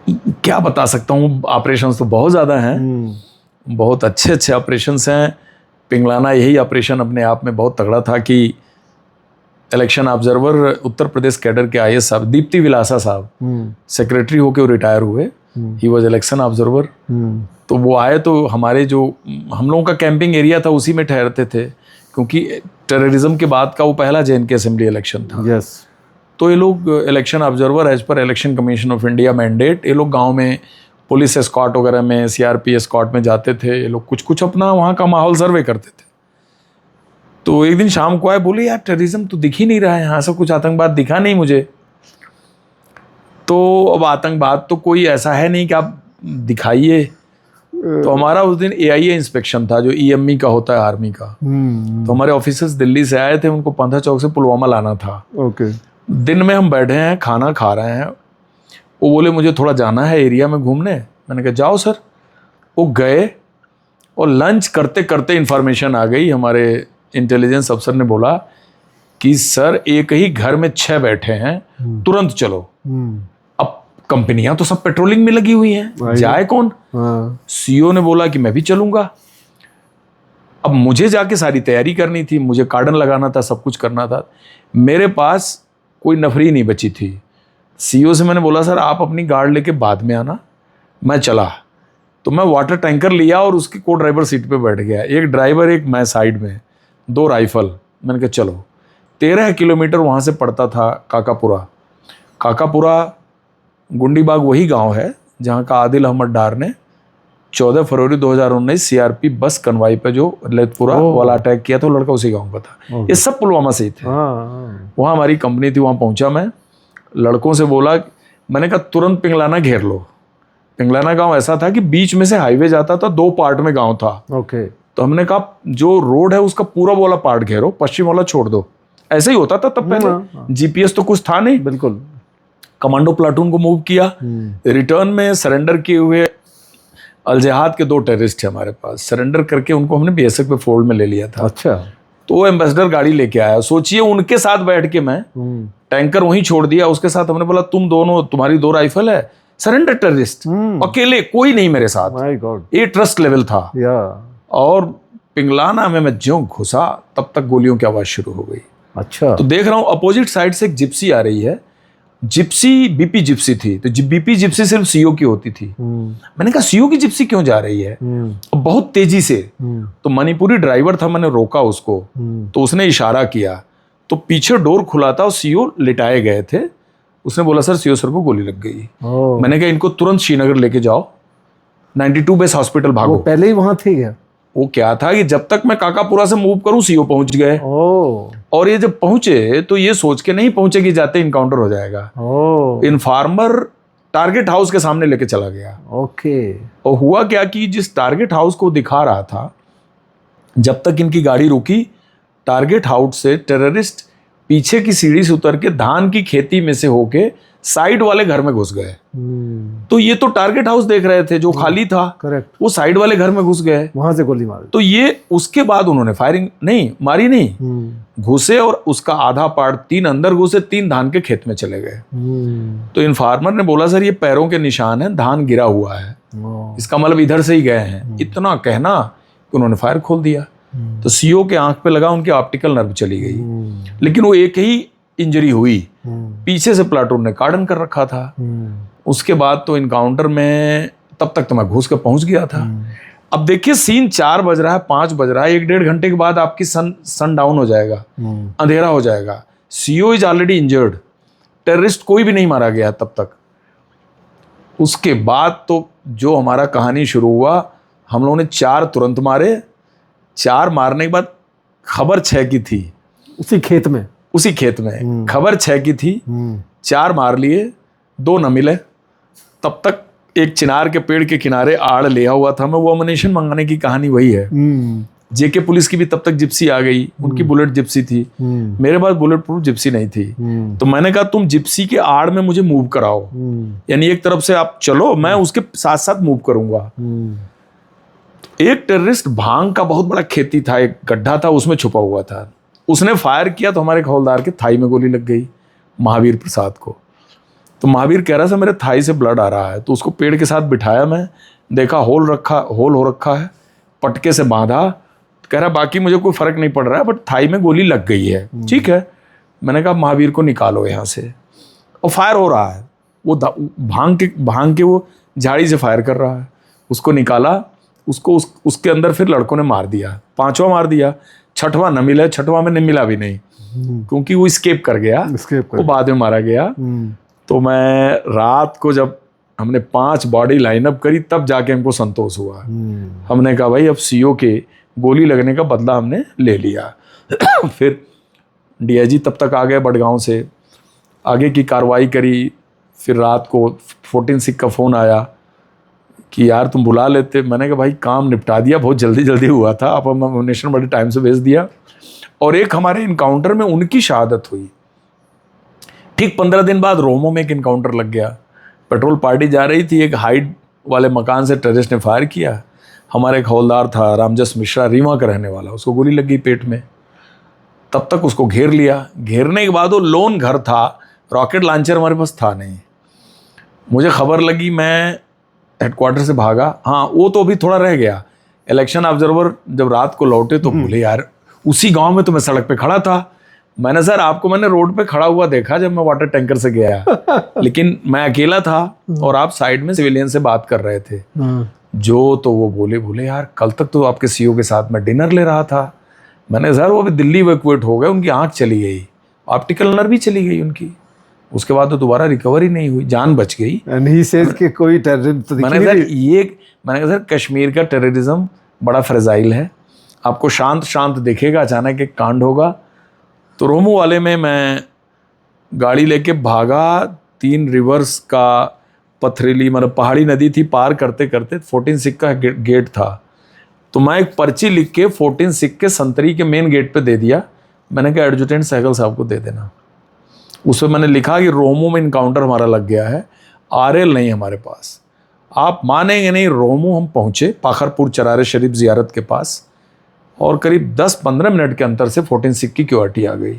[SPEAKER 1] क्या बता सकता हूँ, ऑपरेशंस तो बहुत ज़्यादा हैं, बहुत अच्छे अच्छे ऑपरेशंस हैं। पिंगलाना यही ऑपरेशन अपने आप में बहुत तगड़ा था कि election observer Uttar Pradesh cadre के IAS साहब दीप्ति विलासा साहब सेक्रेटरी होके वो रिटायर हुए। He was election observer. तो वो आए तो हमारे जो हम लोगों का कैंपिंग एरिया था उसी में ठहरते थे, क्योंकि टेररिज्म के बाद का वो पहला JNK असेंबली इलेक्शन था। तो ये लोग election observer as per election commission of India mandate, ये लोग गांव में पुलिस एस्कॉर्ट वगैरह में, CRP एस्कॉर्ट में जाते थे। ये लोग कुछ अपना वहाँ का माहौल सर्वे करते थे। तो एक दिन शाम को आए, बोले यार टेररिज्म तो दिख ही नहीं रहा है यहाँ, सब कुछ आतंकवाद दिखा नहीं मुझे। तो अब आतंकवाद तो कोई ऐसा है नहीं कि आप दिखाइए। तो हमारा उस दिन AIA इंस्पेक्शन था, जो EME का होता है आर्मी का। तो हमारे ऑफिसर्स दिल्ली से आए थे, उनको पंथा चौक से पुलवामा लाना था।
[SPEAKER 2] ओके।
[SPEAKER 1] दिन में हम बैठे हैं, खाना खा रहे हैं, वो बोले मुझे थोड़ा जाना है एरिया में घूमने। मैंने कहा जाओ सर। वो गए और लंच करते करते इंफॉर्मेशन आ गई, हमारे इंटेलिजेंस अफसर ने बोला कि सर एक ही घर में 6 बैठे हैं, तुरंत चलो। अब कंपनियां तो सब पेट्रोलिंग में लगी हुई हैं, जाए कौन? CEO ने बोला कि मैं भी चलूंगा। अब मुझे जाके सारी तैयारी करनी थी, मुझे कार्डन लगाना था, सब कुछ करना था। मेरे पास कोई नफरी नहीं बची थी। CEO से मैंने बोला सर आप अपनी गार्ड लेके बाद में आना, मैं चला। तो मैं वाटर टैंकर लिया और उसकी को ड्राइवर सीट पे बैठ गया, एक ड्राइवर एक मैं साइड में, 2 राइफल। मैंने कहा चलो। 13 किलोमीटर वहाँ से पड़ता था काकापुरा। काकापुरा गुंडीबाग वही गांव है जहाँ का आदिल अहमद डार ने 14 फरवरी 2019 CRP बस कन्वाई पे जो ललितपुरा वाला अटैक किया था, वो लड़का उसी गांव का था। ये सब पुलवामा से ही थे। वहाँ हमारी कंपनी थी, वहाँ पहुँचा मैं, लड़कों से बोला, मैंने कहा तुरंत पिंगलाना घेर लो। पिंगलाना गांव ऐसा था कि बीच में से हाईवे जाता था, 2 पार्ट में गांव था।
[SPEAKER 2] ओके।
[SPEAKER 1] तो हमने कहा जो रोड है उसका पूरा वाला पार्ट घेरो, पश्चिम वाला छोड़ दो। ऐसे ही होता था तब पहले, GPS तो कुछ था नहीं।
[SPEAKER 2] बिल्कुल।
[SPEAKER 1] कमांडो प्लाटून को मूव किया। रिटर्न में सरेंडर किए हुए अलजेहाद के 2 टेररिस्ट थे हमारे पास, सरेंडर करके उनको हमने BSF पे फोल्ड में ले लिया था।
[SPEAKER 2] अच्छा।
[SPEAKER 1] तो वो एम्बेसडर गाड़ी लेके आया, सोचिए उनके साथ बैठ के मैं टैंकर वहीं छोड़ दिया, उसके साथ हमने बोला तुम दोनों, तुम्हारी 2 राइफल है, सरेंडर टेररिस्ट, अकेले, कोई नहीं मेरे साथ।
[SPEAKER 2] My God.
[SPEAKER 1] ये ट्रस्ट लेवल था।
[SPEAKER 2] या।
[SPEAKER 1] और पिंगलाना में मैं ज्यों घुसा तब तक गोलियों की आवाज शुरू हो गई।
[SPEAKER 2] अच्छा।
[SPEAKER 1] तो देख रहा हूँ अपोजिट साइड से एक जिप्सी आ रही है। जिप्सी BP जिप्सी थी, तो BP जिप्सी सिर्फ CO की होती थी। मैंने कहा CO की जिप्सी क्यों जा रही है? बहुत तेजी से। तो मणिपुरी ड्राइवर था, मैंने रोका उसको, तो उसने इशारा किया, तो पीछे डोर खुला था और CO लिटाए गए थे। उसने बोला सर CO सर को गोली लग गई। मैंने कहा इनको तुरंत श्रीनगर लेके जाओ, 92 बेस हॉस्पिटल भागो।
[SPEAKER 2] वो पहले ही वहां थे क्या?
[SPEAKER 1] वो क्या था कि जब तक मैं काकापुरा से मूव करूं CO पहुंच गए। और ये जब पहुंचे तो ये सोच के नहीं पहुंचे कि जाते इनकाउंटर हो जाएगा। इन्फॉर्मर टारगेट हाउस के सामने लेके चला गया।
[SPEAKER 2] ओके।
[SPEAKER 1] और हुआ क्या कि जिस टारगेट हाउस को दिखा रहा था, जब तक इनकी गाड़ी रुकी, टारगेट हाउस से टेररिस्ट पीछे की सीढ़ी से उतर के धान की खेती में से होके साइड वाले घर में घुस गए। तो ये तो टारगेट हाउस देख रहे थे जो खाली था।
[SPEAKER 2] करेक्ट।
[SPEAKER 1] वो साइड वाले घर में घुस गए,
[SPEAKER 2] वहां से गोली मारी।
[SPEAKER 1] तो ये उसके बाद उन्होंने फायरिंग नहीं मारी, नहीं घुसे, और उसका आधा पार्ट 3 अंदर घुसे, 3 धान के खेत में चले गए। तो इन्फॉर्मर ने बोला सर ये पैरों के निशान है, धान गिरा हुआ है, इसका मतलब इधर से ही गए हैं। इतना कहना कि उन्होंने फायर खोल दिया। तो CO के आंख पे लगा, उनकी ऑप्टिकल नर्व चली गई। लेकिन वो एक ही इंजरी हुई, पीछे से प्लाटून ने कार्डन कर रखा था। उसके बाद तो इनकाउंटर में तब तक तो मैं घुस के पहुंच गया था। अब देखिए सीन 4 बज रहा है, 5 बज रहा है, 1-1.5 घंटे के बाद आपकी सन डाउन हो जाएगा, अंधेरा हो जाएगा। CO is already injured, terrorist कोई भी नहीं मारा गया तब तक। उसके बाद तो जो हमारा कहानी शुरू हुआ, हम लोगों ने 4 तुरंत मारे। 4 मारने के बाद खबर 6 की थी,
[SPEAKER 2] उसी खेत में
[SPEAKER 1] खबर 6 की थी। 4 मार लिए, 2 न मिले। तब तक एक चिनार के पेड़ के किनारे आड़ लिया हुआ था मैं, वो अमनेशन मंगाने की कहानी वही है। JK पुलिस की भी तब तक जिप्सी आ गई, उनकी बुलेट जिप्सी थी, मेरे पास बुलेट प्रूफ जिप्सी नहीं थी। तो मैंने कहा तुम जिप्सी के आड़ में मुझे मूव कराओ, यानी एक तरफ से आप चलो, मैं उसके साथ साथ मूव करूंगा। एक टेररिस्ट भांग का बहुत बड़ा खेती था, एक गड्ढा था, उसमें छुपा हुआ था। उसने फायर किया तो हमारे हवलदार के थाई में गोली लग गई, महावीर प्रसाद को। तो महावीर कह रहा था मेरे थाई से ब्लड आ रहा है। तो उसको पेड़ के साथ बिठाया, मैं देखा होल हो रखा है, पटके से बांधा। कह रहा बाकी मुझे कोई फर्क नहीं पड़ रहा है, बट थाई में गोली लग गई है। ठीक है, मैंने कहा महावीर को निकालो यहाँ से। और फायर हो रहा है, वो भांग के वो झाड़ी से फायर कर रहा है। उसको निकाला, उसको उसके अंदर फिर लड़कों ने मार दिया, 5वां मार दिया, 6वां न मिला, 6वां में नहीं मिला भी नहीं, क्योंकि वो स्केप कर गया, वो बाद में मारा गया। तो मैं रात को जब हमने 5 बॉडी लाइनअप करी, तब जाके हमको संतोष हुआ। हमने कहा भाई अब CO के गोली लगने का बदला हमने ले लिया। फिर डीआईजी तब तक आ गए बड़गांव से, आगे की कार्रवाई करी। फिर रात को 14 सिख का फ़ोन आया कि यार तुम बुला लेते। मैंने कहा भाई काम निपटा दिया, बहुत जल्दी जल्दी हुआ था, आप अम्युनिशन बड़े टाइम से भेज दिया। और एक हमारे इनकाउंटर में उनकी शहादत हुई। ठीक 15 दिन बाद रोमो में एक इनकाउंटर लग गया। पेट्रोल पार्टी जा रही थी, एक हाइट वाले मकान से टेररिस्ट ने फायर किया। हमारा एक हवलदार था रामजस मिश्रा, रीवा का रहने वाला, उसको गोली लग गई पेट में। तब तक उसको घेर लिया। घेरने के बाद वो लोन घर था, रॉकेट लॉन्चर हमारे पास था नहीं। मुझे खबर लगी, मैं हेडक्वार्टर से भागा। हाँ, वो तो अभी थोड़ा रह गया। इलेक्शन ऑब्जर्वर जब रात को लौटे तो बोले यार उसी गांव में तो मैं सड़क पे खड़ा था। मैंने सर आपको मैंने रोड पे खड़ा हुआ देखा जब मैं वाटर टैंकर से गया, लेकिन मैं अकेला था और आप साइड में सिविलियन से बात कर रहे थे। जो तो वो बोले यार कल तक तो आपके सीईओ के साथ मैं डिनर ले रहा था। मैंने सर वो अभी दिल्ली इवैक्यूएट हो गए, उनकी आंख चली गई, ऑप्टिकल नर्व भी चली गई उनकी। उसके बाद तो दोबारा रिकवरी नहीं हुई, जान बच गई।
[SPEAKER 2] एंड ही सेज कि कोई टेररिज्म तो
[SPEAKER 1] मैंने कहा सर कश्मीर का टेररिज्म बड़ा फ्रेजाइल है, आपको शांत शांत दिखेगा, अचानक एक कांड होगा। तो रोमू वाले में मैं गाड़ी लेके भागा। 3 रिवर्स का पथरीली मतलब पहाड़ी नदी थी, पार करते करते 14 सिख का गेट था। तो मैं एक पर्ची लिख के 14 सिख के संतरी के मेन गेट पे दे दिया। मैंने कहा एडजुटेंट सहगल साहब को दे देना। उसमें मैंने लिखा कि रोमू में इनकाउंटर हमारा लग गया है, आरएल नहीं हमारे पास। आप मानेंगे नहीं, रोमू हम पहुँचे पाखरपुर चरारे शरीफ जियारत के पास, और करीब 10-15 मिनट के अंतर से 14 सिख की क्यूआरटी आ गई।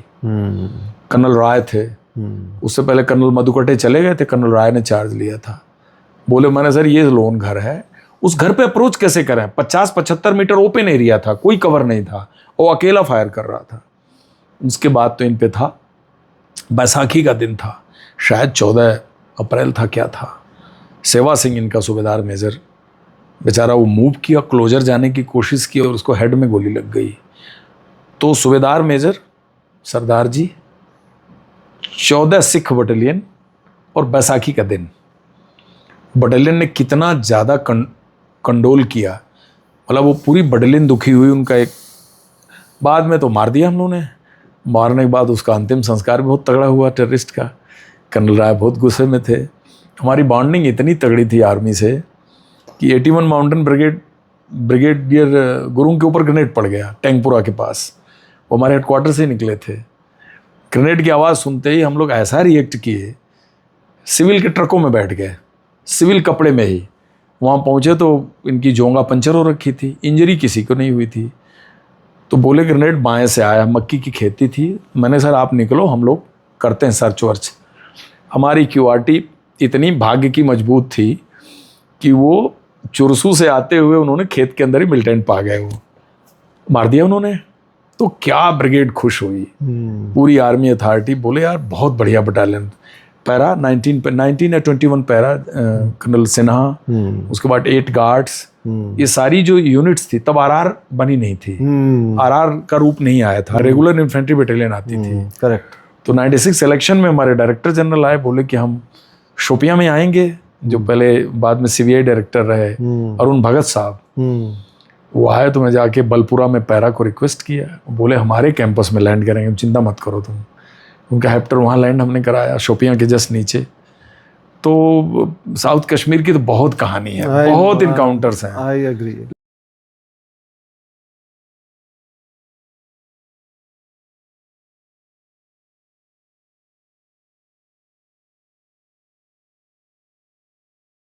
[SPEAKER 1] कर्नल राय थे, उससे पहले कर्नल मधुकटे चले गए थे, कर्नल राय ने चार्ज लिया था। बोले मैंने सर ये लोन घर है, उस घर पे अप्रोच कैसे करें? 50-75 मीटर ओपन एरिया था, कोई कवर नहीं था, वो अकेला फायर कर रहा था। उसके बाद तो इन पे था, बैसाखी का दिन था, शायद 14 अप्रैल था, क्या था। सेवा सिंह इनका सूबेदार मेजर, बेचारा वो मूव किया, क्लोजर जाने की कोशिश की और उसको हेड में गोली लग गई। तो सूबेदार मेजर सरदार जी, 14 सिख बटालियन और बैसाखी का दिन, बटालियन ने कितना ज़्यादा कंडोल किया, मतलब वो पूरी बटालियन दुखी हुई। उनका एक बाद में तो मार दिया हम लोगों ने, मारने के बाद उसका अंतिम संस्कार भी बहुत तगड़ा हुआ टेररिस्ट का। कर्नल राय बहुत गुस्से में थे। हमारी बॉन्डिंग इतनी तगड़ी थी आर्मी से कि 81 माउंटेन ब्रिगेडियर गुरुंग के ऊपर ग्रेनेड पड़ गया टैंकपुरा के पास। वो हमारे हेडक्वार्टर से ही निकले थे। ग्रेनेड की आवाज़ सुनते ही हम लोग ऐसा रिएक्ट किए, सिविल के ट्रकों में बैठ गए, सिविल कपड़े में ही। वहाँ पहुँचे तो इनकी जोंगा पंचर हो रखी थी, इंजरी किसी को नहीं हुई थी। तो बोले ग्रेनेड बाएं से आया, मक्की की खेती थी। मैंने सर आप निकलो, हम लोग करते हैं सर्च वर्च। हमारी क्यूआरटी इतनी भाग्य की मजबूत थी कि वो चुरसू से आते हुए उन्होंने खेत के अंदर ही मिलिटेंट पा गए, वो मार दिया उन्होंने। तो क्या ब्रिगेड खुश हुई, पूरी आर्मी अथॉरिटी। बोले यार बहुत बढ़िया बटालियन। पैरा 19 या 21 पैरा, कर्नल सिन्हा, उसके बाद 8 गार्ड्स, ये सारी जो यूनिट्स थी, तब आरआर बनी नहीं थी, आरआर का रूप नहीं आया था, रेगुलर इन्फेंट्री बटालियन आती थी।
[SPEAKER 2] करेक्ट।
[SPEAKER 1] तो 96 इलेक्शन में हमारे डायरेक्टर जनरल आए, बोले कि हम शोपियां में आएंगे, जो पहले बाद में सीबीआई डायरेक्टर रहे अरुण भगत साहब, वो आए। तो मैं जाके बलपुरा में पैरा को रिक्वेस्ट किया, बोले हमारे कैंपस में लैंड करेंगे, चिंता मत करो तुम। उनका हेप्टर वहाँ लैंड हमने कराया, शोपियां के जस्ट नीचे। तो साउथ कश्मीर की तो बहुत कहानी है, बहुत इनकाउंटर्स हैं।
[SPEAKER 2] I agree.